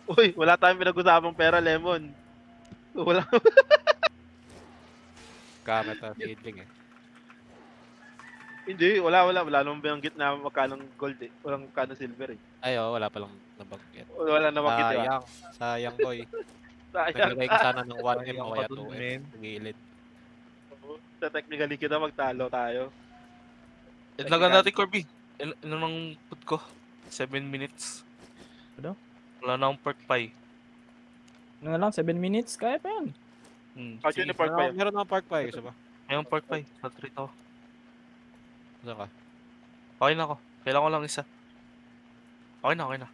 Speaker 2: Uy, wala tayong pinag-usapang pera, Lemon. Wala.
Speaker 4: Gamit na feedling eh.
Speaker 2: Hindi, wala namang binanggit na magkanong gold eh. Walang magkanong silver eh.
Speaker 4: Ay, oh, wala palang nabanggit.
Speaker 2: Wala namang di ba?
Speaker 4: Sayang boy.
Speaker 2: Sayang.
Speaker 4: Naglagay ka sana ng 1M
Speaker 3: Sayang
Speaker 4: o
Speaker 3: pa
Speaker 4: kaya
Speaker 3: dun,
Speaker 4: 2M
Speaker 3: men.
Speaker 4: sa gilid.
Speaker 2: Sa technically kita magtalo tayo.
Speaker 3: Itlagan natin, Corby. Ano nang put ko? 7 minutes.
Speaker 1: Ano?
Speaker 3: Wala na akong perk pie.
Speaker 1: Ano nga lang, 7 minutes? Kaya pa yan.
Speaker 2: Kahit yun
Speaker 3: Sige.
Speaker 2: yung park pa yan.
Speaker 4: Meron naman park pa eh. Gusto ba?
Speaker 3: Ayong perk pie. Sa-treat ako.
Speaker 4: Saan ka?
Speaker 3: Okay na ako. Kailangan ko lang isa. Okay na.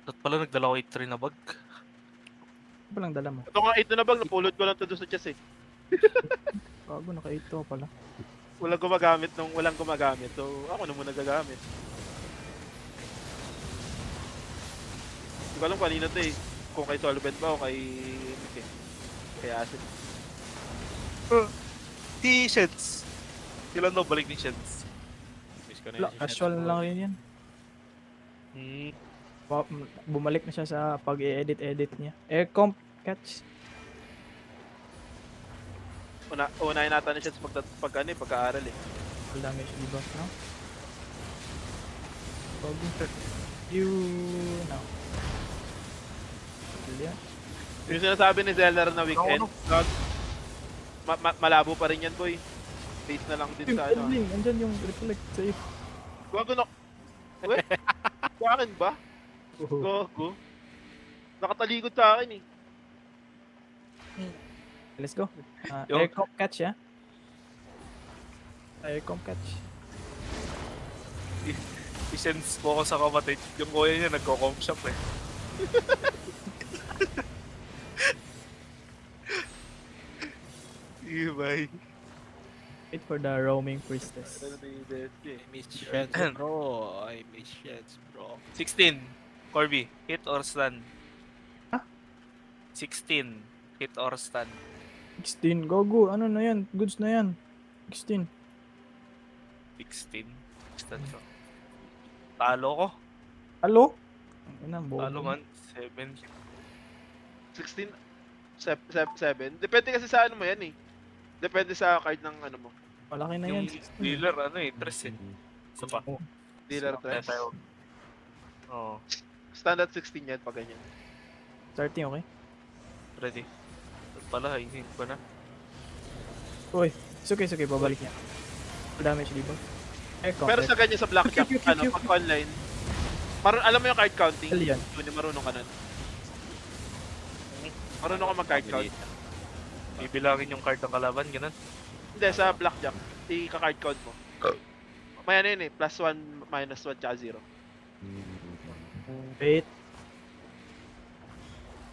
Speaker 3: At pala nagdala ko 8-3 na bag.
Speaker 1: Ano palang dala mo?
Speaker 2: Ito nga 8 na bag, napulot ko lang to doon sa chest eh.
Speaker 1: Bago, naka-8 to pala.
Speaker 2: Walang gumagamit. So, ako na muna gagamit. Hindi ko alam kung kanina to eh. Kung kay Solvent ba o kay Nick eh. Kay Acid.
Speaker 3: T-shirts! Kailan daw balik ni Sheds?
Speaker 4: Miss ko na
Speaker 1: Wala,
Speaker 4: yun si
Speaker 1: casual
Speaker 4: Sheds.
Speaker 1: lang rin yan. Bumalik na siya sa pag-i-edit niya. Air comp catch.
Speaker 2: Unahin natin na siya sa pagka-aaral eh.
Speaker 1: Full damage debuff now. Bago. You now. Brilliant.
Speaker 2: Yung sinasabi ni Zeller na weekend, God, malabo pa rin yan boy. Base na lang din sa ano.
Speaker 1: Endling, andyan yung reflect sa'yo.
Speaker 2: Gago na. Wait, sa akin ba? Gago. Nakatalikod sa akin eh.
Speaker 1: Let's go.
Speaker 3: Yo.
Speaker 1: Air comp catch, ya. Air comp catch.
Speaker 3: I-sense po ako sa kapatid. Yung kuya niya nagko-comp shop eh. Sige, bye.
Speaker 1: Wait for the roaming priestess.
Speaker 4: I miss Sheds, bro. I miss Sheds, bro.
Speaker 3: 16. Corby, hit or stun?
Speaker 1: Ah?
Speaker 3: 16. Hit or stun.
Speaker 1: 16. Go. Ano na yan? Goods na yan. 16.
Speaker 3: 16. Stun ko. Talo ko.
Speaker 1: Halo? Ano,
Speaker 3: Talo man. 7.
Speaker 2: 16, 7. Depende kasi sa ano mo yan eh. Depende sa card ng ano mo.
Speaker 1: Malaki na
Speaker 3: Yung
Speaker 1: yan. 16.
Speaker 3: dealer, ano eh, 3 eh. Isa pa.
Speaker 2: Dealer
Speaker 3: Kaya
Speaker 2: trends.
Speaker 3: tayo. Oo.
Speaker 2: Standard 16 yan pag ganyan.
Speaker 1: Starting, okay?
Speaker 3: Ready. At pala, hinihit ko na.
Speaker 1: Uy, it's okay. Babalik niya. Full damage debuff. Air comp.
Speaker 2: Pero sa ganyan sa blackjack,
Speaker 1: Okay.
Speaker 2: ano, pag online, alam mo yung card counting?
Speaker 1: Alien.
Speaker 2: Hindi marunong ka nun. Marunong ka mag-card count?
Speaker 4: Mabilis.
Speaker 3: Bibilangin yung card ng kalaban, ganun.
Speaker 2: Hindi, sa blackjack, i-card count mo. May ano yun eh, +1, -1, tsaka 0.
Speaker 1: Wait.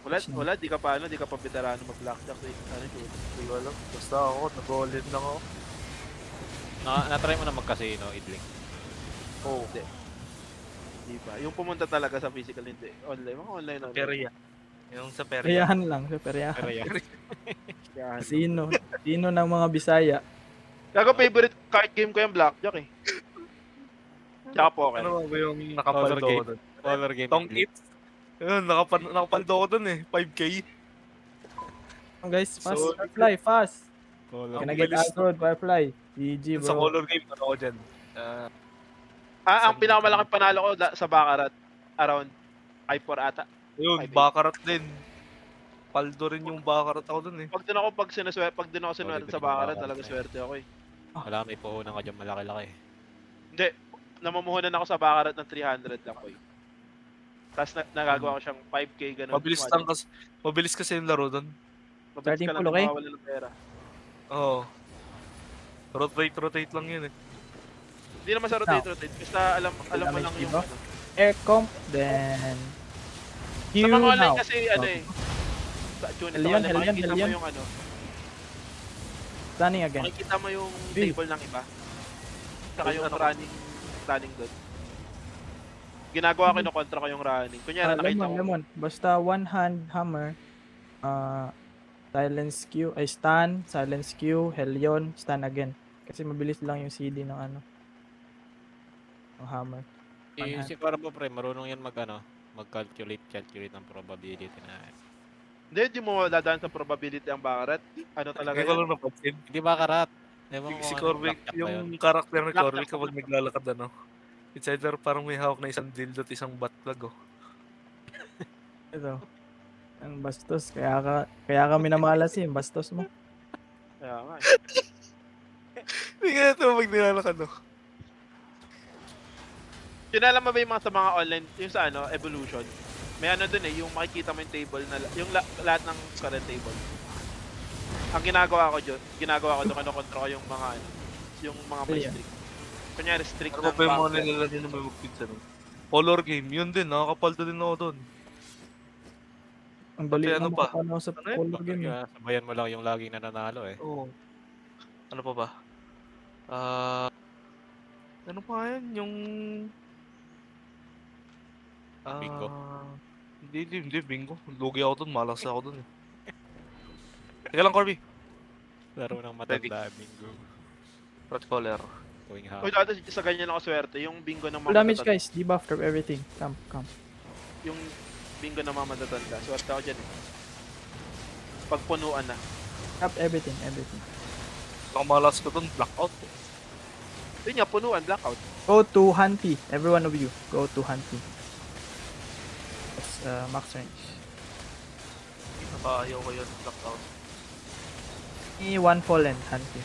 Speaker 2: Wala, di ka pa veterano mag-blackjack. Ano yun?
Speaker 3: Hindi ko alam. Basta ako, nag-all-in lang ako.
Speaker 4: Na-try mo na magkasino, Idling.
Speaker 3: Oo.
Speaker 2: Di ba? Yung pumunta talaga sa physical, hindi. Online, mga online.
Speaker 3: Perya. Yung sa Perya.
Speaker 1: Peryahan lang. Peryahan.
Speaker 4: Pero yan.
Speaker 2: Yan.
Speaker 1: Sino ng mga Bisaya?
Speaker 2: Kago favorite card game ko yung blackjack eh. Tsaka poker.
Speaker 3: Ano ba yung nakapal
Speaker 4: Roller
Speaker 3: ko
Speaker 4: game.
Speaker 3: doon?
Speaker 4: Roller game.
Speaker 3: Tong
Speaker 4: Idling.
Speaker 3: it. Ayun, nakapaldo ko dun eh. 5K.
Speaker 1: Guys, fast.
Speaker 3: So,
Speaker 1: Firefly, fast.
Speaker 4: Color.
Speaker 1: Can I
Speaker 3: Ang
Speaker 1: get
Speaker 3: bilis.
Speaker 1: aggroed, Firefly? GG,
Speaker 3: Dun sa
Speaker 1: bro.
Speaker 3: color game, ano ko dyan.
Speaker 2: Ang
Speaker 3: Isang-
Speaker 2: pinakamalaking panalo ko sa Baccarat, around 5-4 ata.
Speaker 3: Ayun,
Speaker 2: 5-8.
Speaker 3: Baccarat din. Paldo rin yung Baccarat ako dun eh.
Speaker 2: Pag din ako sinuwerte sa Baccarat, talaga swerte ako eh.
Speaker 4: Wala, may puhunan ka dyan malaki-laki.
Speaker 2: Hindi, namumuhunan ako sa Baccarat ng 300 lang ko eh. Tapos nagagawa ko siyang 5k ganun.
Speaker 3: Mabilis kasi yung laro dun.
Speaker 2: Mabilis
Speaker 1: Starting
Speaker 2: ka lang
Speaker 1: pool, okay?
Speaker 2: mawawala ng pera.
Speaker 3: Oo. Rotate lang yun eh.
Speaker 2: Hindi naman sa rotate. Basta alam mo
Speaker 1: Damage
Speaker 2: lang yung
Speaker 1: debuff.
Speaker 2: ano.
Speaker 1: Air comp, then...
Speaker 2: Sa
Speaker 1: Hero
Speaker 2: mga online
Speaker 1: now.
Speaker 2: kasi ano eh. Sa June,
Speaker 1: Hellion,
Speaker 2: makikita mo
Speaker 1: Hellion.
Speaker 2: yung ano.
Speaker 1: Stunning again.
Speaker 2: Makikita mo yung
Speaker 1: Bill.
Speaker 2: table ng iba. Saka yung
Speaker 3: Ano?
Speaker 2: running doon. Ginagawa ko kontra ko yung running. Kunyari nakita ko.
Speaker 1: Lemon. Basta one hand hammer. Silence Q. Ay, stun. Silence Q. Hellion. Stun again. Kasi mabilis lang yung CD ng ano. Ng hammer.
Speaker 4: Si Corvo pre, marunong yan mag-calculate ng probability na.
Speaker 2: Hindi mo dadaan sa probability ang Baccarat. Ano talaga
Speaker 3: Kaya ko
Speaker 2: yan?
Speaker 3: lang napansin.
Speaker 4: Hindi ba karat? Ewan ko
Speaker 3: Si
Speaker 4: ano,
Speaker 3: Corvick,
Speaker 4: blackjack ba yun?
Speaker 3: yung karakter ni
Speaker 2: Blackjack
Speaker 3: Corvick kapag naglalakad ano. It's either parang may hawak na isang dildo at isang butt plug oh.
Speaker 1: Ito. Ang bastos. Kaya kami namalasin. Bastos mo.
Speaker 2: Kaya nga eh.
Speaker 3: Hindi nga ito pag nilalakad oh.
Speaker 2: Yun alam mo ba yung mga sa mga online, yung sa ano, evolution? May ano dun eh, yung makikita mo yung table na, yung lahat ng current table. Ang ginagawa ko doon, kinokontra ko yung mga ano, yung mga may
Speaker 1: Yeah.
Speaker 2: strict. Kunyari strict
Speaker 3: Ano
Speaker 2: ng
Speaker 3: pa yung mga
Speaker 2: bank.
Speaker 3: nilalagay na may magpizza no? Color game, yun din, nakakapaldo din ako doon.
Speaker 1: Ang dali
Speaker 3: Pati
Speaker 1: na
Speaker 3: ano pa?
Speaker 1: makapano sa
Speaker 3: Ano yun?
Speaker 1: color game. eh.
Speaker 4: Kaya sabayan mo lang yung laging nananalo eh.
Speaker 3: Oo. Ano pa ba? Ano pa yan? Yung...
Speaker 4: Bingo.
Speaker 3: Hindi, bingo. Lugi ako doon, malas ako doon eh. Teka lang, Corby.
Speaker 4: Laro ng matanda, bingo.
Speaker 3: Red collar.
Speaker 4: Going
Speaker 2: Uy,
Speaker 4: half.
Speaker 2: dati sa ganyan ako swerte, yung bingo ng
Speaker 1: Full
Speaker 2: mga
Speaker 1: damage
Speaker 2: matatanda.
Speaker 1: guys. Debuff, drop everything. Come.
Speaker 2: Yung bingo ng mga matatanda, swerte ako dyan eh. Pagpunuan na.
Speaker 1: Drop everything.
Speaker 3: Ang malas ko doon, blackout.
Speaker 2: Yun nga, punuan, blackout.
Speaker 1: Go to Hunty. Every one of you. Go to Hunty. That's max range.
Speaker 3: Nakaayaw ko yun, blackout.
Speaker 1: One fallen, Hunty.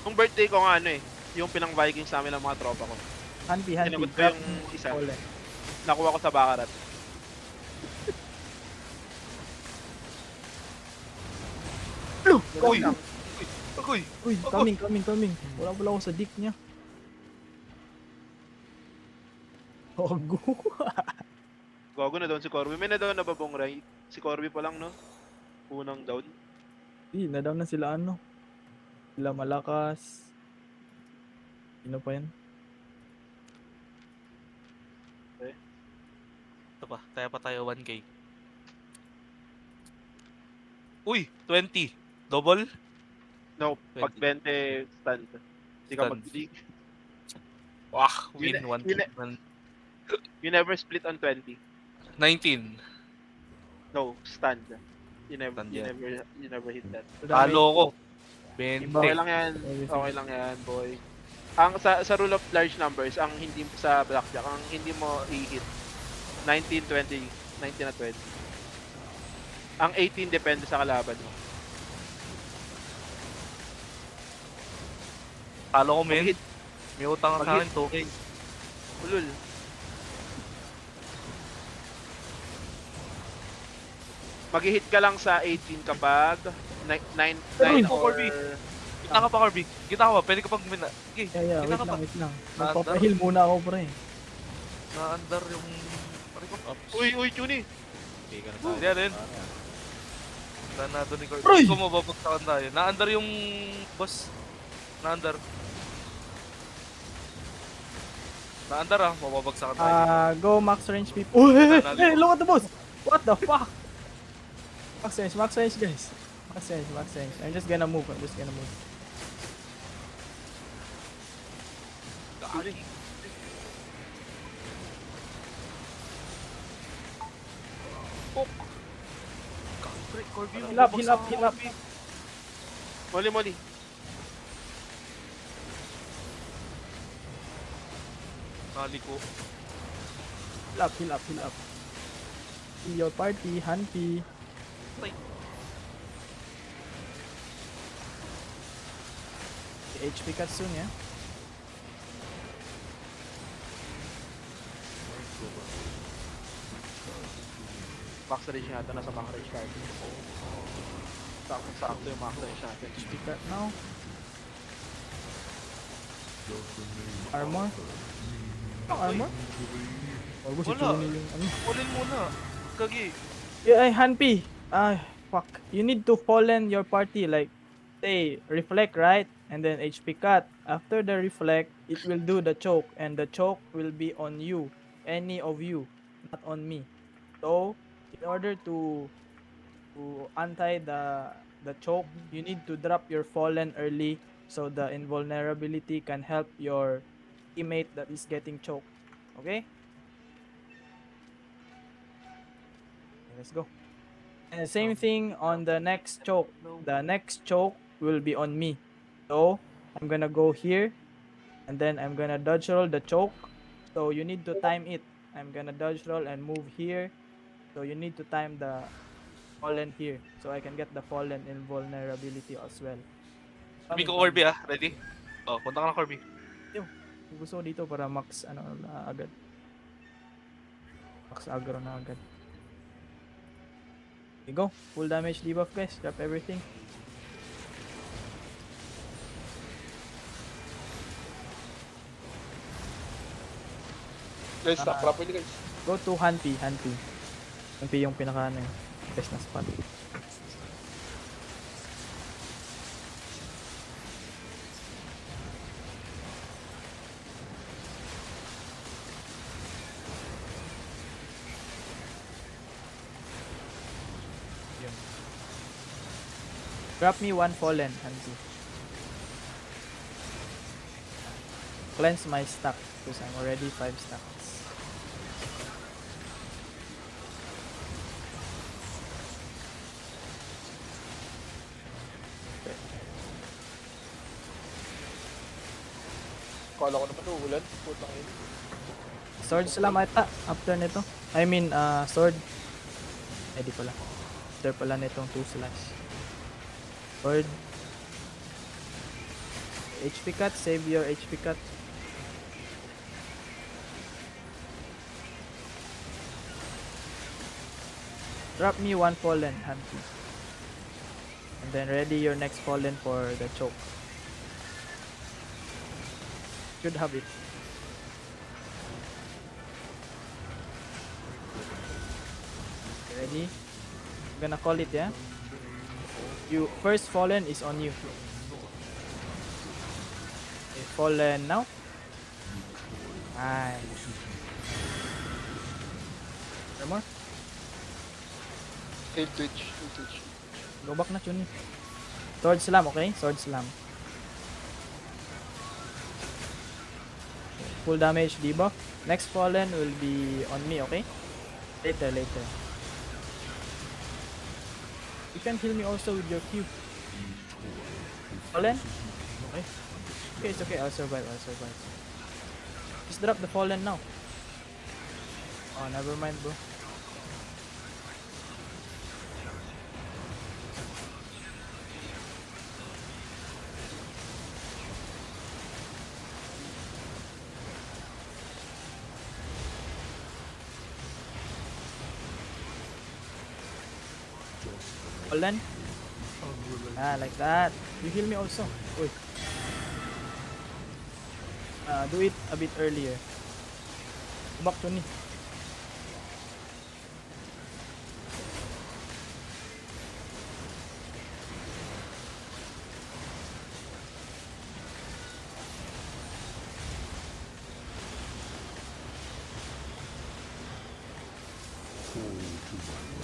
Speaker 2: Yung birthday ko nga ano eh, yung pinang Vikings namin ng mga tropa ko.
Speaker 1: Hunty.
Speaker 2: Sinagot ko
Speaker 1: Drop
Speaker 2: yung isa.
Speaker 1: fallen.
Speaker 2: Nakuha ko sa Baccarat.
Speaker 3: Uy! Uy!
Speaker 1: Uy, coming. Wala ako sa dick niya. Ogo.
Speaker 2: Gago na down si Corby. May na down na ba bong Ray? Si Corby pa lang no? Unang down.
Speaker 1: Na-down na sila ano. Sila malakas. Sino pa yan?
Speaker 3: Ito pa, kaya pa tayo 1K. Uy! 20! Double?
Speaker 2: No, pag 20 stand. Hindi ka
Speaker 3: Stand.
Speaker 2: mag-dig.
Speaker 3: Wah! Win
Speaker 2: Yun-
Speaker 3: 1.
Speaker 2: yun- You never split on 20.
Speaker 3: 19.
Speaker 2: No, stand. You never,
Speaker 3: Stand
Speaker 2: you
Speaker 3: yan.
Speaker 2: never, you never hit that.
Speaker 3: Talo ko. 20.
Speaker 2: Okay lang yan. Okay lang yan, boy. Ang sa rule of large numbers, ang hindi sa blackjack, ang hindi mo i-hit 19, 20, 19 at 20. Ang 18 depende sa kalaban mo.
Speaker 3: Talo ko, men.
Speaker 2: Mag-hit,
Speaker 3: May utang ka sa akin, 2K.
Speaker 2: ulul. Mag-hit ka lang sa 18 kapag 9
Speaker 1: Uy,
Speaker 2: or
Speaker 3: Corby. Kita ka pa, Corby. Kita ka pa. Pwede ka pang mina. Okay,
Speaker 1: Yeah,
Speaker 3: kita ka pa.
Speaker 1: wait lang. Magpapahil muna ako, pre.
Speaker 3: Na-under yung... Pare ko.
Speaker 2: Uy, Chuni.
Speaker 4: Hindi ka na tayo.
Speaker 3: Hindi, rin. Ganado ni Corby.
Speaker 1: Aray!
Speaker 3: Kung mababagsakan tayo. Na-under yung boss. Na-under. Na-under ah. Mababagsakan tayo.
Speaker 1: Go max range people. Oh,
Speaker 3: Nanalo.
Speaker 1: hey, look at the boss. What the fuck? Max range, guys. Max range. I'm just gonna move.
Speaker 3: Oh! Kakre, Corby mo.
Speaker 1: Heal up, heal up, heal up.
Speaker 2: Mali, mali.
Speaker 3: Nali ko.
Speaker 1: Heal up, heal up, heal up. Heal your party, Hanpi.
Speaker 3: Tay.
Speaker 1: HP cut soon, yeah?
Speaker 2: Max range natin. Nasa max range natin. Sakto yung max range natin.
Speaker 1: HP cut now. Armor? Oh, armor? Oh, si
Speaker 3: Wala.
Speaker 1: Tony yung ano.
Speaker 3: Fallen muna. Kagi.
Speaker 1: Yeah, ay, Hanpi. Ah, fuck. You need to fallen your party, like, say, reflect, right? And then HP cut. After the reflect, it will do the choke, and the choke will be on you, any of you, not on me. So, in order to anti the choke, you need to drop your fallen early, so the invulnerability can help your teammate that is getting choked. Okay? Okay, let's go. And the same thing on the next choke. The next choke will be on me. So I'm gonna go here, and then I'm gonna dodge roll the choke. So you need to time it. I'm gonna dodge roll and move here. So you need to time the fallen here, so I can get the fallen invulnerability as well.
Speaker 3: Sabi ko Corby ah. Ready? Oh, punta ka na Corby.
Speaker 1: Gusto ko dito para max ano na agad. Max aggro na agad. Here you go. Full damage debuff guys. Drop everything.
Speaker 2: Guys, stop properly guys.
Speaker 1: Go to Hanpi. Hanpi. Hanpi yung pinaka ano yun, best na spot. Yun. Drop me one fallen, Hanpi. Cleanse my stack because I'm already 5 stacks.
Speaker 2: Kala ko naman uulan. Putang ina.
Speaker 1: Sword sila mata after nito. I mean, sword. Eh, di pala. After pala nitong 2 slash. Sword. HP cut, save your HP cut. Drop me one fallen, Hanpi. And then ready your next fallen for the choke. Should have it. Ready? I'm gonna call it, yeah? You first fallen is on you. Okay, fallen now. Nice. There more?
Speaker 2: Tail twitch. Tail twitch.
Speaker 1: Go back na Chun. Sword slam, okay? Sword slam. Full damage debuff. Next fallen will be on me, okay? Later. You can heal me also with your Q. Fallen? Okay. Okay, it's okay. I'll survive. Just drop the fallen now. Oh, never mind, bro. Fallen? Ah, like that. You heal me also. Uy. Do it a bit earlier. Go back to me.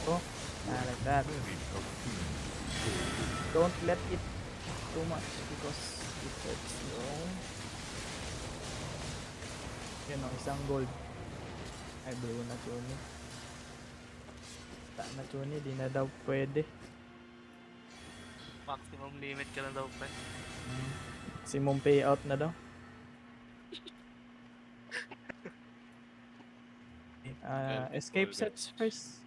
Speaker 1: Oh, like that. Don't let it too much because it hurts you. Yun ang isang gold. Ay, blue na yun. Ta na Chuni, di na daw pwede.
Speaker 3: Maximum limit ka na daw, pre.
Speaker 1: Maximum payout na daw. Okay, escape sets first.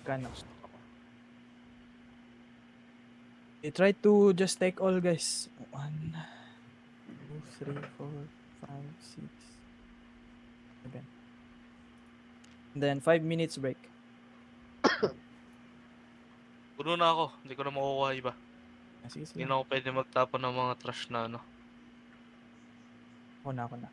Speaker 1: Kano? Try to just take all, guys. 1, 2, 3, 4, 5, 6, 7. Then 5 minutes break.
Speaker 3: Puno na ako. Hindi ko na makukuha iba.
Speaker 1: Sige,
Speaker 3: Hindi
Speaker 1: sige.
Speaker 3: na ako pwede magtapon ng mga trash na ano.
Speaker 1: Ako na.